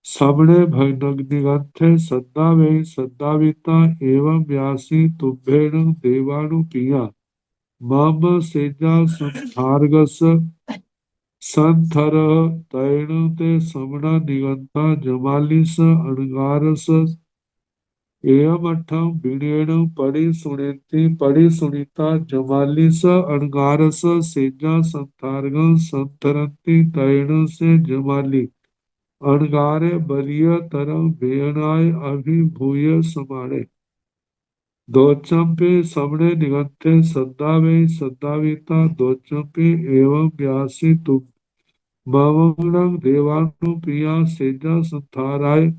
समणे निगंथे सद्दा वे सद्दाविता एवं व्यासी तुभ्येण देवाणु पिया। मम सेजा संथार्गस संथर तैण ते समणा निगंथा जमालिस अणगारस एवं अठम विणेण पड़ी सुनीता जमालिस अणगारस सेजा संथार्ग संथरंती तैण से जमाली अणगारे बलिय तरम बेअणाय अभिभूय समाणे। दोचंपे समणे निगंते सद्दावे सद्दाविता दोचंपे एवं व्यासी तुम ममंगलं देवानु प्रिया सेजा संथाराय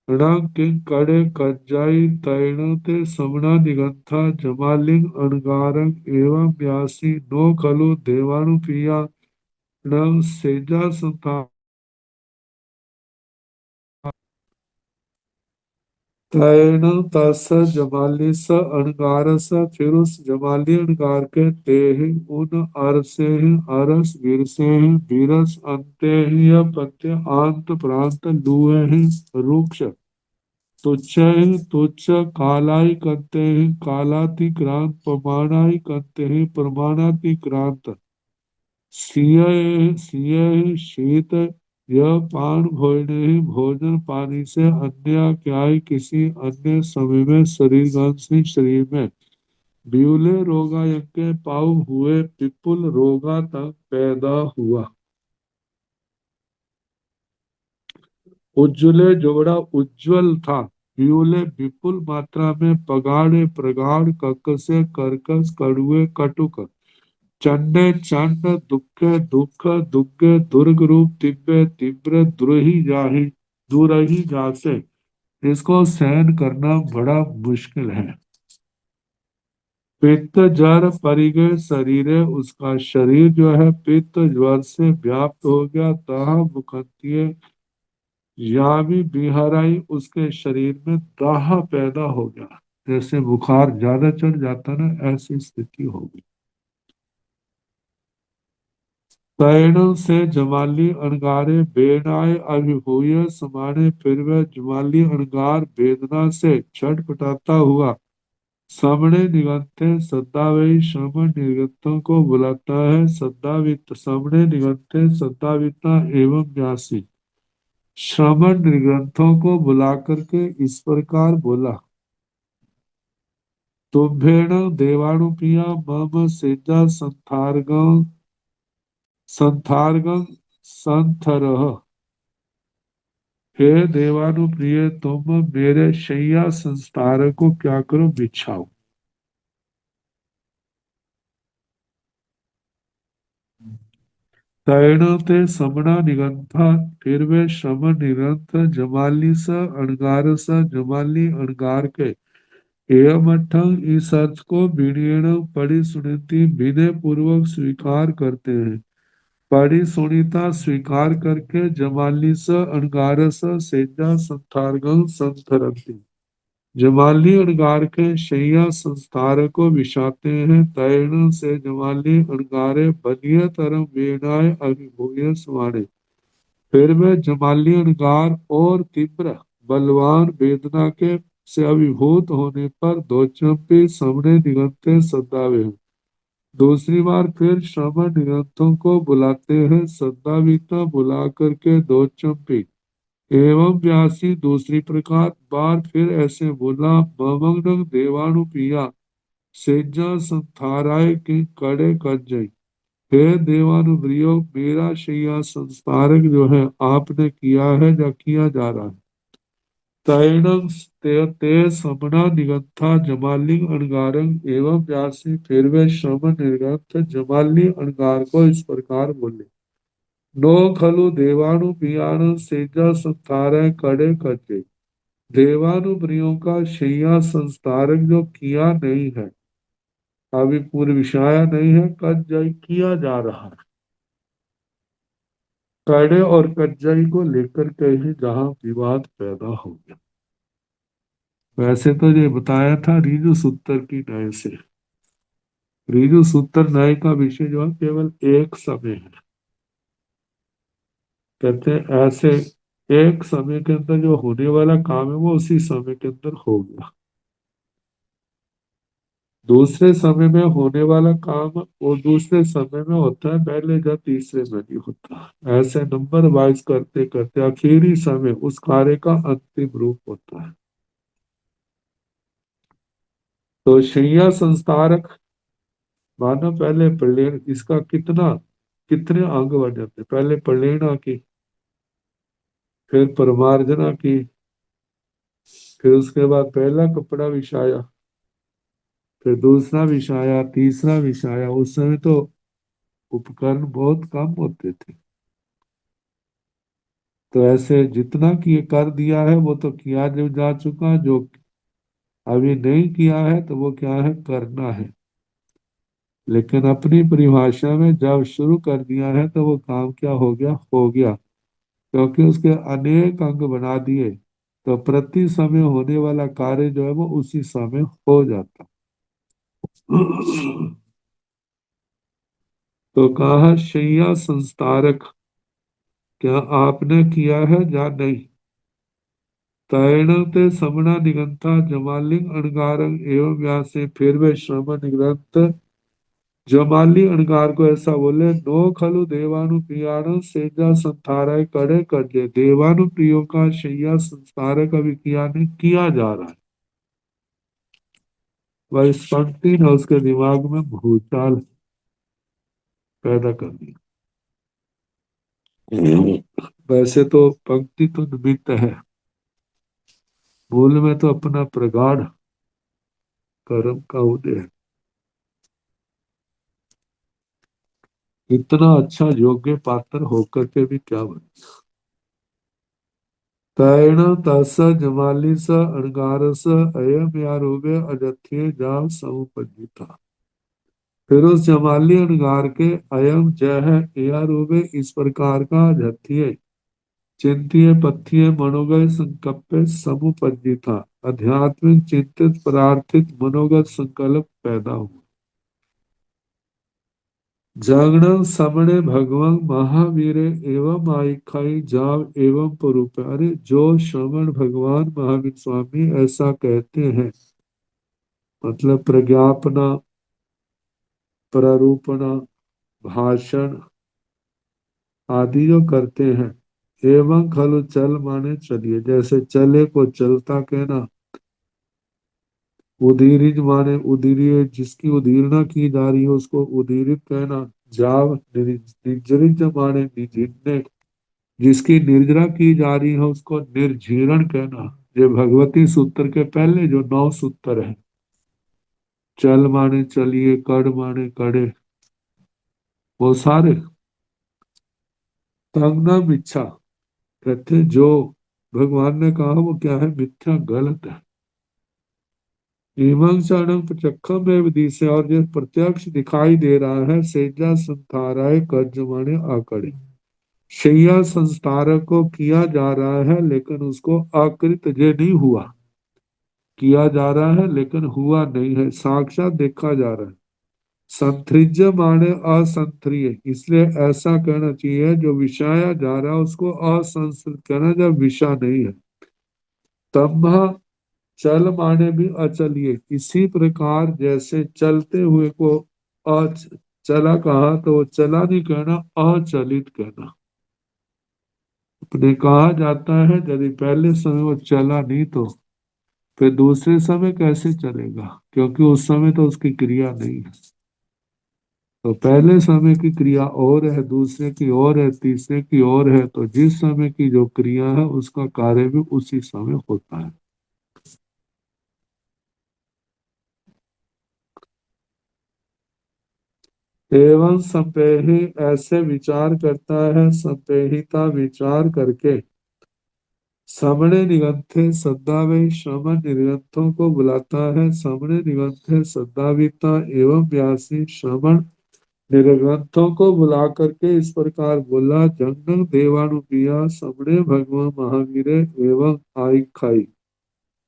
णं किं कड़े कज्जाई तैणते समणा निगंथा जमालिंग अणगारं एवं व्यासी नो खलु देवानु प्रिया णं सेजा संथा तैण तस जमालिस अणगारस फिर उस जमाली अणगार के तेह उन अरसे अरस गिरसे बीरस अंते पत्य आंत प्रांत लूहे रुक्ष तुच्छ तुच्छ कालाई कंते कालाति क्रांत प्रमाणाई कंते प्रमाणाति क्रांत सिय शीत यह पान भोजन भोजन पानी से अन्य क्या ही किसी अन्य समय में शरीर में ब्यूले रोगा यज्ञ पाव हुए पिपुल रोगा तक पैदा हुआ। उज्ज्वले जोड़ा उज्ज्वल था ब्यूले विपुल मात्रा में पगाड़े प्रगाढ़ ककसे कर्कश कड़ुए कटुक चंडे चंड दुखे दुख दुग्गे दुर्ग रूप तिब्बे तीव्र दुरही जासे। इसको सहन करना बड़ा मुश्किल है। पित्त जर परिगे शरीरे उसका शरीर जो है पित्त ज्वर से व्याप्त हो गया। दाह मुखंतिये यावी बिहराई उसके शरीर में दाह पैदा हो गया, जैसे बुखार ज्यादा चढ़ जाता ना ऐसी स्थिति होगी। तैण से जमाली अणगारे बेनाए अभिभूय समाने फिर वह जमाली अणगार वेदना से छटपटाता हुआ श्रमणे निगंते सद्भावई, श्रमण निर्गतों को बुलाता है सद्भावित। श्रमणे निगंते सद्भाविता एवं व्यासी, श्रमण निर्ग्रंथों को बुला करके इस प्रकार बोला। तुम्भेण देवानुप्रिया मम सेजा संथार्गं संथरः। हे देवानुप्रिय, तुम मेरे शैया संस्कार को क्या करो, बिछाओ। तैण ते समणा निगंथा, फिर वे श्रमण निरंत जमाली स अणगार स, जमाली अणगार के एवं अठंग इस अर्थ को विणीण पढ़ी सुनीति विनय पूर्वक स्वीकार करते हैं। पढ़ी सुनीता स्वीकार करके जमाली स अणगार स सेजा संथारगं संथरंती, जमाली अणगार के शैया संस्थार को विषाते हैं। तैण से जमाली अणगारे बलिय तरम वेणाय अभिभूय स्वाणे, फिर वे जमाली अणगार और तीव्र बलवान वेदना के से अभिभूत होने पर दो चंपी सामने निगंते सद्दावे हैं। दूसरी बार फिर श्रमण निगंतों को बुलाते हैं, सद्दाविता बुला करके दो चंपी एवं व्यासी दूसरी प्रकार बार फिर ऐसे बोला। ममग्न देवानुपिया सेजा संथाराय के कड़े कज्जई, हे देवानुप्रियो, मेरा शैया संस्कारक जो है आपने किया है या किया जा रहा है। तैणं ते समना निगंथा जमालिंग अणगारंग एवं व्यासी, फिर वे श्रम निर्गंथ जमाली अणगार को इस प्रकार बोले। नो खलु देवानुपियाण सेजा संथारय कड़े कज्जई, देवानुप्रियों का शैया संस्कारक जो किया नहीं है, अभी पूर्व विषाया नहीं है, कज्जई किया जा रहा है। कड़े और कज्जई को लेकर के ही जहां विवाद पैदा हो गया। वैसे तो ये बताया था ऋजु सूत्र की न्याय से। ऋजु सूत्र न्याय का विषय जो है केवल एक समय है। कहते हैं ऐसे एक समय के अंदर जो होने वाला काम है वो उसी समय के अंदर हो गया। दूसरे समय में होने वाला काम वो दूसरे समय में होता है, पहले या तीसरे में नहीं होता। ऐसे नंबर वाइज करते करते आखिरी समय उस कार्य का अंतिम रूप होता है। तो शैया संस्कारक मानो पहले प्रलीन, इसका कितने अंग बन जाते, पहले प्रलीना की, फिर परमार्जना की, फिर उसके बाद पहला कपड़ा बिछाया, फिर दूसरा बिछाया, तीसरा बिछाया। उस समय तो उपकरण बहुत कम होते थे। तो ऐसे जितना किए कर दिया है वो तो किया जो जा चुका, जो अभी नहीं किया है तो वो क्या है, करना है। लेकिन अपनी परिभाषा में जब शुरू कर दिया है तो वो काम क्या हो गया, हो गया। क्योंकि उसके अनेक अंग बना दिए तो प्रति समय होने वाला कार्य जो है वो उसी समय हो जाता। तो कहा शैया संस्कारक क्या आपने किया है या नहीं। तैण ते समणा निगंथा जमालिंग अणगारंग एवं व्यासे, फिर वे श्रम निगंत जमाली अणगार को ऐसा बोले। नो खलु देवानुप्रियाण सेजा संथारय करे करजे, देवानुप्रियों का शैया संस्कारक अभी किया नहीं, किया जा रहा है। वह इस पंक्ति ने उसके दिमाग में भूचाल पैदा कर दिया। वैसे तो पंक्ति तो निमित्त है, मूल में तो अपना प्रगाढ़ कर्म का उदय है। इतना अच्छा योग्य पात्र होकर के भी क्या बने। तैण तस जमाली स अणगारस अयम यारोगे अजथ्य जा समुपजिता, फिर उस जमाली अणगार के अयम जय है यारोगे इस प्रकार का अजथ्य चिंतिय पथ्य मनोगत संकल्प समुपजिता, आध्यात्मिक चिंतित प्रार्थित मनोगत संकल्प पैदा हुआ। जागरण समणे भगवान महावीर एवं आइखाई जाव एवं पुरूप, अरे जो श्रवण भगवान महावीर स्वामी ऐसा कहते हैं मतलब प्रज्ञापना, प्रारूपणा, भाषण आदि जो करते हैं। एवं खलु चल माने चलिए, जैसे चले को चलता कहना। उदीरित माने उदीरिय, जिसकी उदीरना की जा रही है उसको उदीरित कहना। जाव निर्जरित माने निजीर्णे, जिसकी निर्जरा की जा रही है उसको निर्जीर्ण कहना। ये भगवती सूत्र के पहले जो 9 सूत्र है। चल माने चलिए, कड़ माने कड़े, वो सारे। तंग न मिच्छा, कहते जो भगवान ने कहा वो क्या है, मिथ्या, गलत है। ईमंग चाणंग प्रत्यक्षम में विधि से, और जो प्रत्यक्ष दिखाई दे रहा है, सेजा संताराय कर्ज माने आकड़े। शैया संस्कार को किया जा रहा है लेकिन उसको अकृत जे नहीं हुआ। किया जा रहा है लेकिन हुआ नहीं है, साक्षात देखा जा रहा है। संतृज माने असंत्रिय, इसलिए ऐसा कहना चाहिए जो विषाया जा रहा है उसको असंस्कृत कहना, जब विषा नहीं है। तब चल माने भी अचलिए, इसी प्रकार जैसे चलते हुए को अच चला कहा तो वो चला नहीं कहना, अचलित कहना। अपने कहा जाता है यदि पहले समय वो चला नहीं तो फिर दूसरे समय कैसे चलेगा, क्योंकि उस समय तो उसकी क्रिया नहीं है। तो पहले समय की क्रिया और है, दूसरे की और है, तीसरे की और है, तो जिस समय की जो क्रिया है उसका कार्य भी उसी समय होता है। एवं संपेहि, ऐसे विचार करता है, संपेहिता विचार करके। सामने निगंथे सद्भावे, श्रवण निर्गंथों को बुलाता है। सामने निगंथे सद्भाविता एवं व्यासी, श्रवण निर्गंथों को बुला करके इस प्रकार बोला। जंगल देवानुप्रिया समणे भगवान महावीरे एवं आई खाई।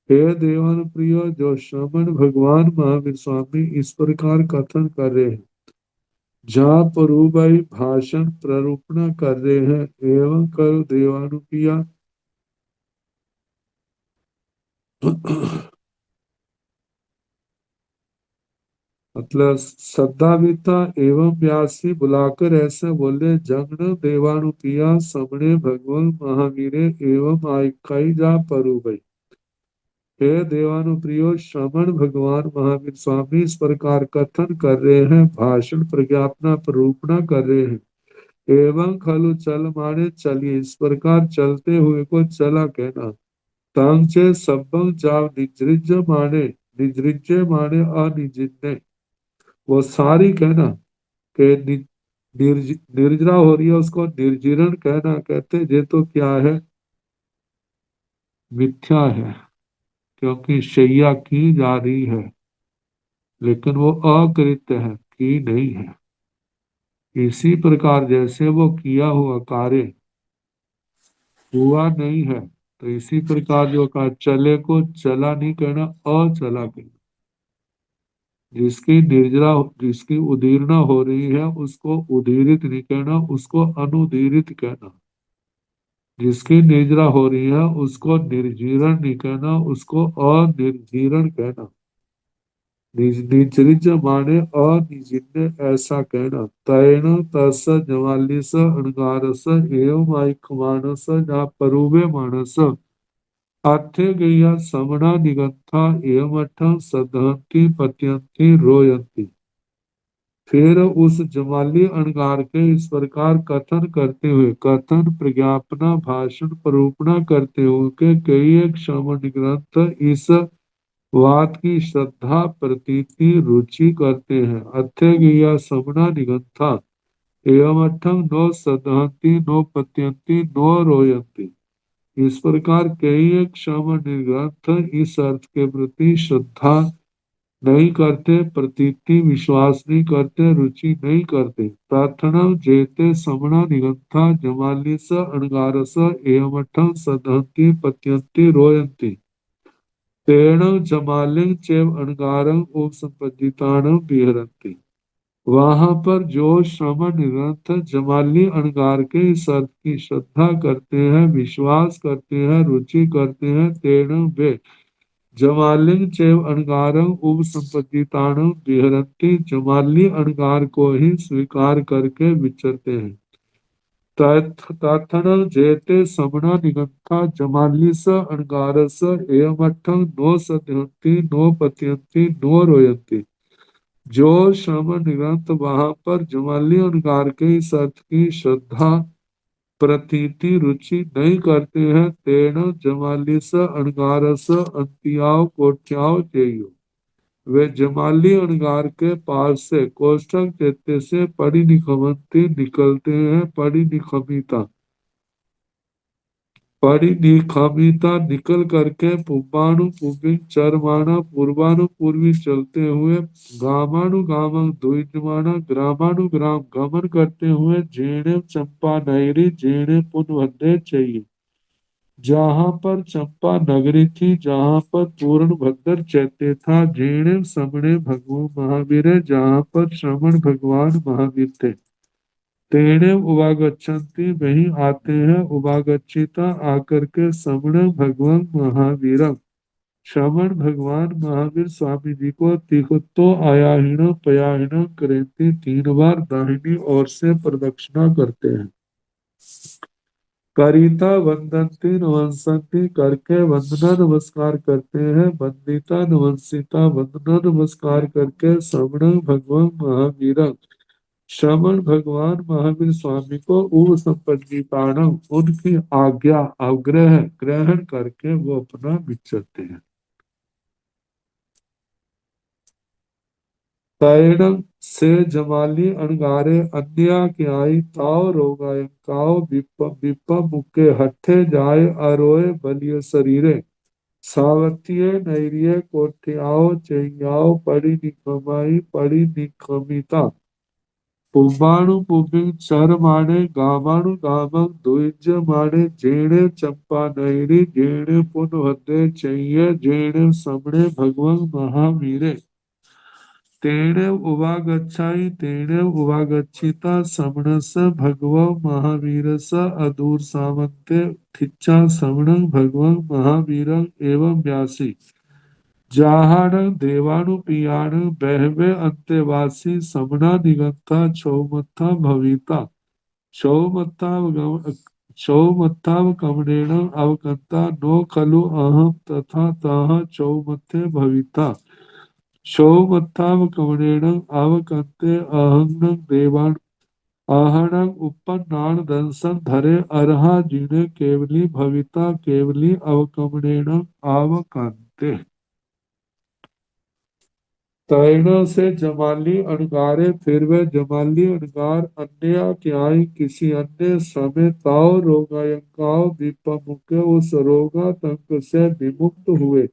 हे देवानुप्रिय, जो श्रवण भगवान महावीर स्वामी इस प्रकार कथन कर रहे हैं, जहाँ परूबाई भाषण प्ररूपणा कर रहे हैं, एवं कर देवानुप्रिया मतलब सद्भाविता एवं व्यासी बुलाकर ऐसे बोले। जगन देवानुप्रिया समणे भगवान महावीरे एवं आइकाई जा परूबाई। हे देवानुप्रियो, श्रवण भगवान महावीर स्वामी इस प्रकार कथन कर रहे हैं, भाषण प्रज्ञापना प्ररूपणा कर रहे हैं। एवं खलु चल माने चलिए, इस प्रकार चलते हुए को चला कहना। तांचे सब्बं जाव निजृज माने, निजृज माने अनिजिन्ने, वो सारी कहना के निर्जरा हो रही है उसको निर्जीर्ण कहना। कहते ये तो क्या है, मिथ्या है, क्योंकि शैया की जा रही है लेकिन वो अकृत्य है, की नहीं है। इसी प्रकार जैसे वो किया हुआ कार्य हुआ नहीं है, तो इसी प्रकार जो कहा चले को चला नहीं कहना, अचला कहना। जिसकी निर्जरा, जिसकी उदीरना हो रही है उसको उदीरित नहीं कहना, उसको अनुदीरित कहना। जिसकी निर्जरा हो रही है उसको निर्जीर्ण नहीं कहना, उसको अनिर्जीर्ण कहना। निजरिज माने अनिजिन्य, ऐसा कहना। तैण तस जवालिस अणगारस एवं आइखमानस जा परूबे मानस। आथे गैया समणा निगंथा एवं अठं सदहंती पत्यंती रोयंती। फिर उस जमाली अणगार के इस प्रकार कथन करते हुए, कथन प्रज्ञापना भाषण प्ररूपणा करते हुए के कई एक श्रवण ग्रंथ इस बात की श्रद्धा प्रतीति रुचि करते हैं। अथ्य समणा निगंथा एवं अठम नो सदहंती नो पत्यंती नो रोयंती। इस प्रकार कई एक श्रवण ग्रंथ इस अर्थ के प्रति श्रद्धा नहीं करते, प्रतीति विश्वास नहीं करते, रुचि नहीं करते। प्रार्थना जेते समणा निगंथा जमालिस अणगारस एवं अठम सदहंती पत्यंती रोयंती। तेण जमालिंग चैव अणगारं उपसंपद्दितानं विहरन्ति। वहां पर जो श्रवण ग्रंथ जमाली अणगार के इस अर्थ की श्रद्धा करते हैं, विश्वास करते हैं, रुचि करते हैं, तेण वे जमालिंग चैव अणगारं उपसंपत्तिताणं विहरन्ति। जमाली अणगार को ही स्वीकार करके विचरते हैं। ताथण जेते समणा निगंथा जमालिस अणगारस एयमठं नो सत्यंति नो पत्यंति नो रोयंति। जो श्रम निरंत वहां पर जमाली अणगार के इस अर्थ की श्रद्धा प्रतीति रुचि नहीं करते हैं, तेण जमालिस अणगारस अंत्याव कोट्याव चेयो। वे जमाली अणगार के पास से कोष्ठक चैत्य से पड़ी निखमंती निकलते हैं। परिनिखमिता निकल करके पुब्बाणु पुबिंग चरमाणा पूर्वानुपूर्वी चलते हुए गामानुगामं द्विजमाना ग्रामानुग्राम गमन करते हुए जेणे चंपा नगरी जेणे पुनवदे चाहिए। जहाँ पर चंपा नगरी थी, जहाँ पर पूर्ण भद्र चैत्य था, जेणे समणे भगवान महावीर, जहाँ पर श्रवण भगवान महावीर थे। तेणे उवागच्छन्ति वही आते हैं, उवागच्छिता आकर के समण भगवान महावीर। श्रवण भगवान महावीर स्वामी जी को तिहुत्तो आयाहीन पयाहीन करेंति, 3 बार दाहिनी ओर से प्रदक्षिणा करते हैं। करिता वंदन्ति नमस्सन्ति करके वंदना नमस्कार करते हैं। वंदिता नमस्सिता वंदना नमस्कार करके श्रवण भगवान महावीर। श्रवण भगवान महावीर स्वामी को उपसंपन्निताणं उनकी आज्ञा अवग्रह ग्रहण करके वो अपना विचरते हैं। तैणं से जमाली अणगारे अन्या क्याई ताव रोगाय काव विप मुक्के हठे जाय अरोय बलिय शरीरे। सावतिये नैरिये कोठ्याओ चैयाओ पड़ी निखमिता। पुब्बाणु पुबिंग चर माणे गामाणु गामं द्विज माणे जेणे चंपा नैरी जेणे पुनवदे चैये जेणे समणे भगवं महावीरे। तेणे उवागच्छाई तेणे उवागच्छिता समणस भगवो महावीरस अदूर सामन्ते ठिच्चा समणं भगवं महावीरं एवं व्यासी। जाहाण देवानुपियाण बहवे अंतेवासी समना निगंता छौमत्था भविता। छौमत्थाव कमनेण अवकंता नो खलु अहम तथा तह चौमत्थे भविता। सौमत्थाव कवनेण आवकन्ते अहंग देवान आहणं उपन्नान दंसन धरे अरहा जिने केवली भविता केवली अवकमनेण आवकन्ते। तैणों से जमाली अणगारे फिर वे जमाली अणगार अन्य क्याई किसी अन्य समय ताव रोगायंकाव विपमुखे उस रोगातंक से विमुक्त हुए।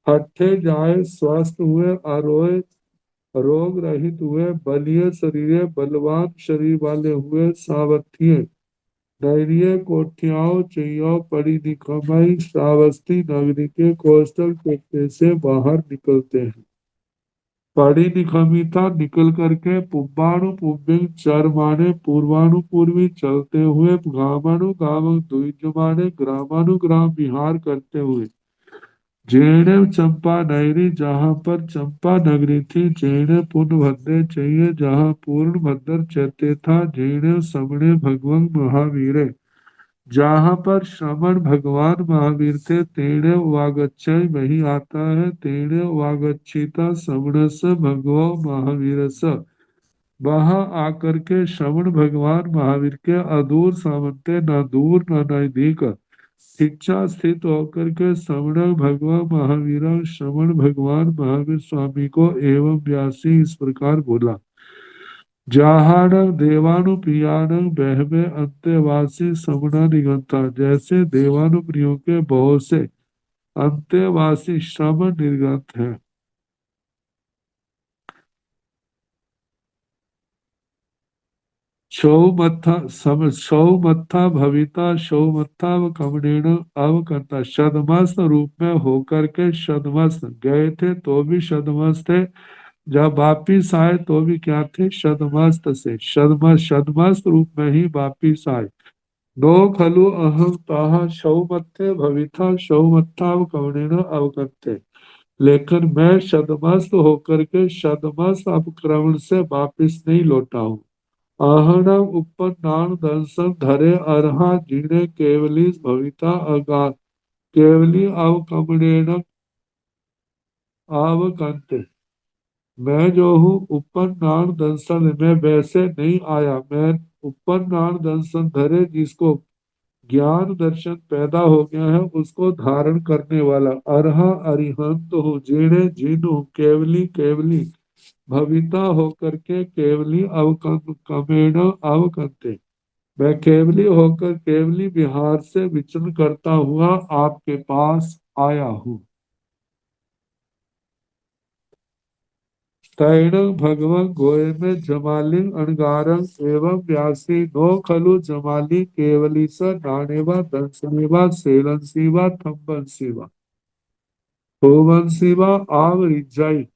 हठे जाए स्वस्थ हुए अरोय रोग रहित हुए बलिय शरीर बलवान शरीर वाले हुए सावथिये धैर्य कोठियाओं चैयों पड़ी निकमाई श्रावस्ती नगरी के कोस्टल कोटे से बाहर निकलते हैं। पड़ी निखमिता निकल करके पुब्बाणु पुब्बिंग चरमाने पूर्वानुपूर्वी चलते हुए गामानु गामं द्विजमाने ग्रामानुग्राम विहार करते हुए। जेणे चंपा नगरी जहाँ पर चंपा नगरी थी, जेणे पुनभद्रे चाहिए जहाँ पूर्ण भद्र चैत्य था, जेणे समणे भगवान महावीरे जहाँ पर श्रवण भगवान महावीर थे। तेणे वागच्छय वही आता है, तेणे वागच्छिता समणस भगवो महावीरस वहां आकर के श्रवण भगवान महावीर के अदूर सामंते न दूर न नजदीक शिक्षा स्थित होकर के श्रवण भगवान महावीर श्रवण भगवान महावीर स्वामी को एवं व्यासी इस प्रकार बोला। जाहाण देवानुप्रियाण बहवे अंत्यवासी समणा निगंता जैसे देवानुप्रियों के बहुत से अंत्यवासी श्रवण निर्गंत है। सौमत्था भविता सौमत्था कमनेण अवकंता शदमस्त रूप में होकर के शदमस्त गए थे तो भी शदमस्त थे, जब वापिस आए तो भी क्या थे शदमस्त से शदमस्त रूप में ही वापिस आए। नो खलु अहं ताः शौमत्थे भविथा शौमत्थाव कवणेन अवगत्ते। लेकिन मैं शदमस्त होकर के शदमस्त अपक्रमण से वापिस नहीं लौटा हूँ। आहनम उपन्नान दंसन धरे अरहा जीणे केवली भविता अगा केवली अवकमणेन आवकंते। मैं जो हूँ उपन्नान दंसन में वैसे नहीं आया। मैं उपन्नान दंसन धरे जिसको ज्ञान दर्शन पैदा हो गया है उसको धारण करने वाला अरहा अरिहंत हूँ जीणे जिन हूँ केवली केवली भविता होकर के केवली अवकम कमेण अवकंते। मैं केवली होकर केवली विहार से विचरण करता हुआ आपके पास आया हूँ। तैणं भगवं गोय में जमालिंग अणगारं एवं व्यासी नो खलु जमाली केवली स नानेवा दंसनेवा सेलंसीवा थम्बंसीवा होमंसीवा आव रिजाई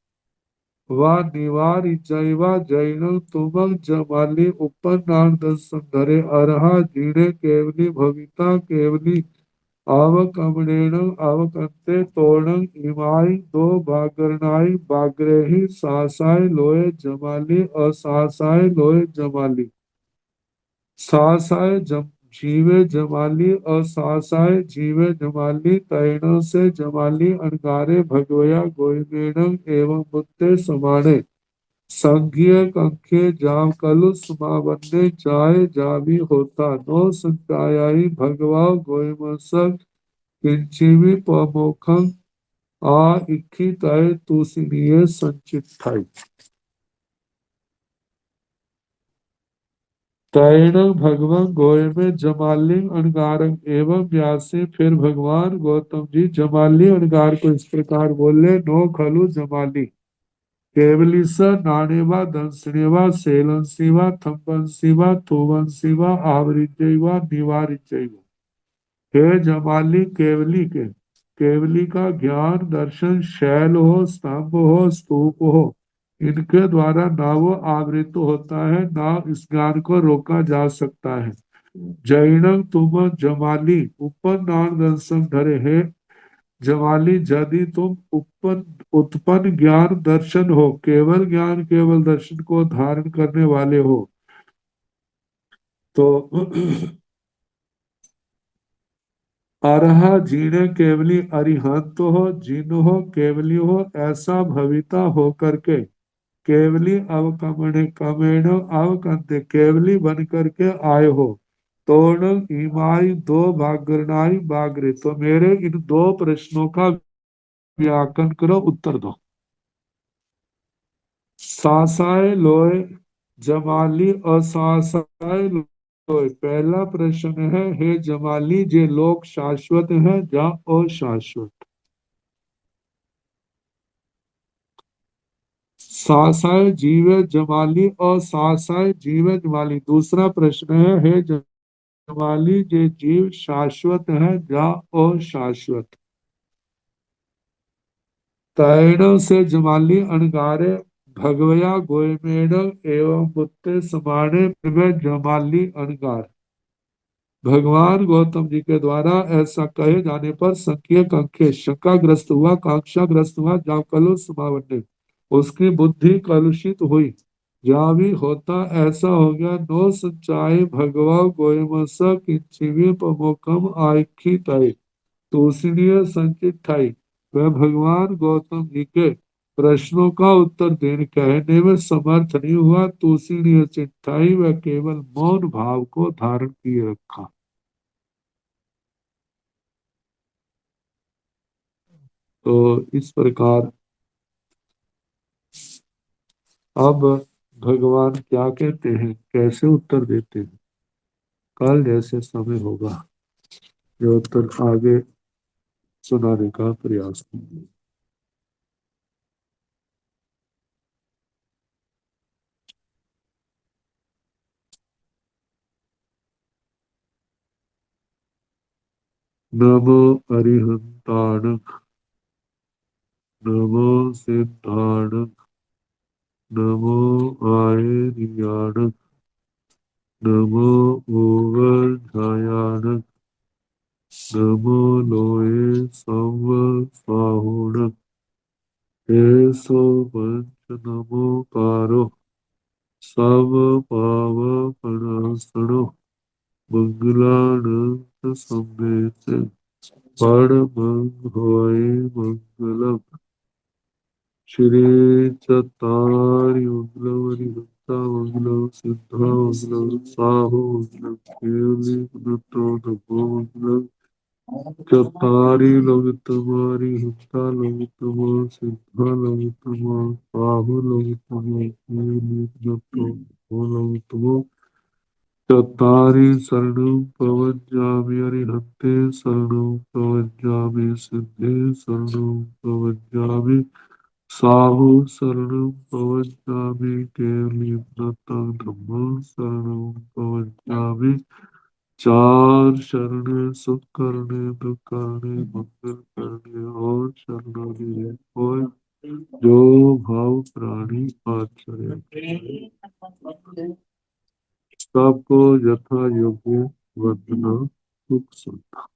वा निवार इजाइवा जैन तुमं जमाली उपन्नान दंसंधरे अरहा जीणे केवली भविता केवली आवकमणेन आवकन्ते तोरणं इमाई दो बागरनाई बागरेहि सासाय लोय जमाली असासाय लोय जमाली सासाय जीवे जमाली असासाय जीवे जमाली तैण से जमाली अनगारे भगवया गोयमेणं एवं बुत्ते समाने संघीय कंखे जाम कलु समावन्ने जाय जावी होता नो संचायाई भगवा गोयमसक किंचिवी पमोखं आ इक्खी तय तुसिनिये संचित थाई। तैण भगवान गोय में जमालिंग अणगारंग एवं व्यासे फिर भगवान गौतम जी जमाली अणगार को इस प्रकार बोले नो खलु जमाली केवली स नाणेवा दंसनेवा सेलंसीवा थम्बंसीवा थुवंसीवा आवरिजैवा निवारिजैवा। हे जमाली केवली के केवली का ज्ञान दर्शन शैल हो स्तंभ हो स्तूप हो इनके द्वारा ना वो आवृत होता है ना इस ज्ञान को रोका जा सकता है। जैनम तुम जमाली उपन नान दर्शन धरे है जमाली यदि तुम उत्पन्न उत्पन्न ज्ञान दर्शन हो केवल ज्ञान केवल दर्शन को धारण करने वाले हो तो अरहा जीणे केवली अरिहंत हो जिन हो केवली हो ऐसा भविता हो करके केवली अवकमणे कमेण अवकंते केवली बन करके आए हो। तोण इमाई दो बागरनाई बागरे तो मेरे इन दो प्रश्नों का व्याकरण करो उत्तर दो। सासाय लोय जमाली असासाय लोय पहला प्रश्न है हे जमाली जे लोक शाश्वत है या अशाश्वत। सासाय जीव जमाली असासाय जीव जमाली दूसरा प्रश्न है हे जमाली जे जीव शाश्वत है या अशाश्वत। तैण से जमाली अणगारे भगवया गोयमेण एवं बुत्ते समाने में जमाली अणगार। भगवान गौतम जी के द्वारा ऐसा कहे जाने पर संकीय कंखे शंकाग्रस्त हुआ कांक्षाग्रस्त हुआ जाकलु समावन्ने उसकी बुद्धि कलुषित हुई। जहाँ भी होता ऐसा हो गया नो संचाय भगवा गोयमस किंचिवी पमोकम आखी तय तूसनीय संचित ठाई। वह भगवान गौतम जी के प्रश्नों का उत्तर देने कहने में समर्थ नहीं हुआ तूसनीय चिट्ठाई वह केवल मौन भाव को धारण किए रखा। तो इस प्रकार अब भगवान क्या कहते हैं कैसे उत्तर देते हैं कल जैसे समय होगा ये उत्तर आगे सुनाने का प्रयास करेंगे। नमो अरिहंताण नमो सिद्धाण नमो आयर्याण नमो ओवध्यायानक नमो लोए सव स्वाहुणक एसो पंच नमो कारो सब पाव पणासनो मंगलानंद संवेद परमं होए मंगलम श्री चतारि मंगलम मंगलम सिद्धा मंगलम साहु मंगलम केवली गुणतो नमो मंगलम चतारि लोकितमारि हिता लोकितमा सिद्धा लोकितमा साहु लोकितमा केवली गुणतो नमो लोकितमा चत्तारि शरणं प्रवज्जामि अरिहन्ते शरणं प्रवज्जामि सिद्धे शरणं प्रवज्जामि साहु शरणं प्रवज्जामि केवलीं धम्मं शरणं प्रवज्जामि चार शरण सुख करने दुख करने मंगल करने और शरणागति है और जो भाव प्राणी आचरण सबको यथा योग्य वर्तना सुख सुख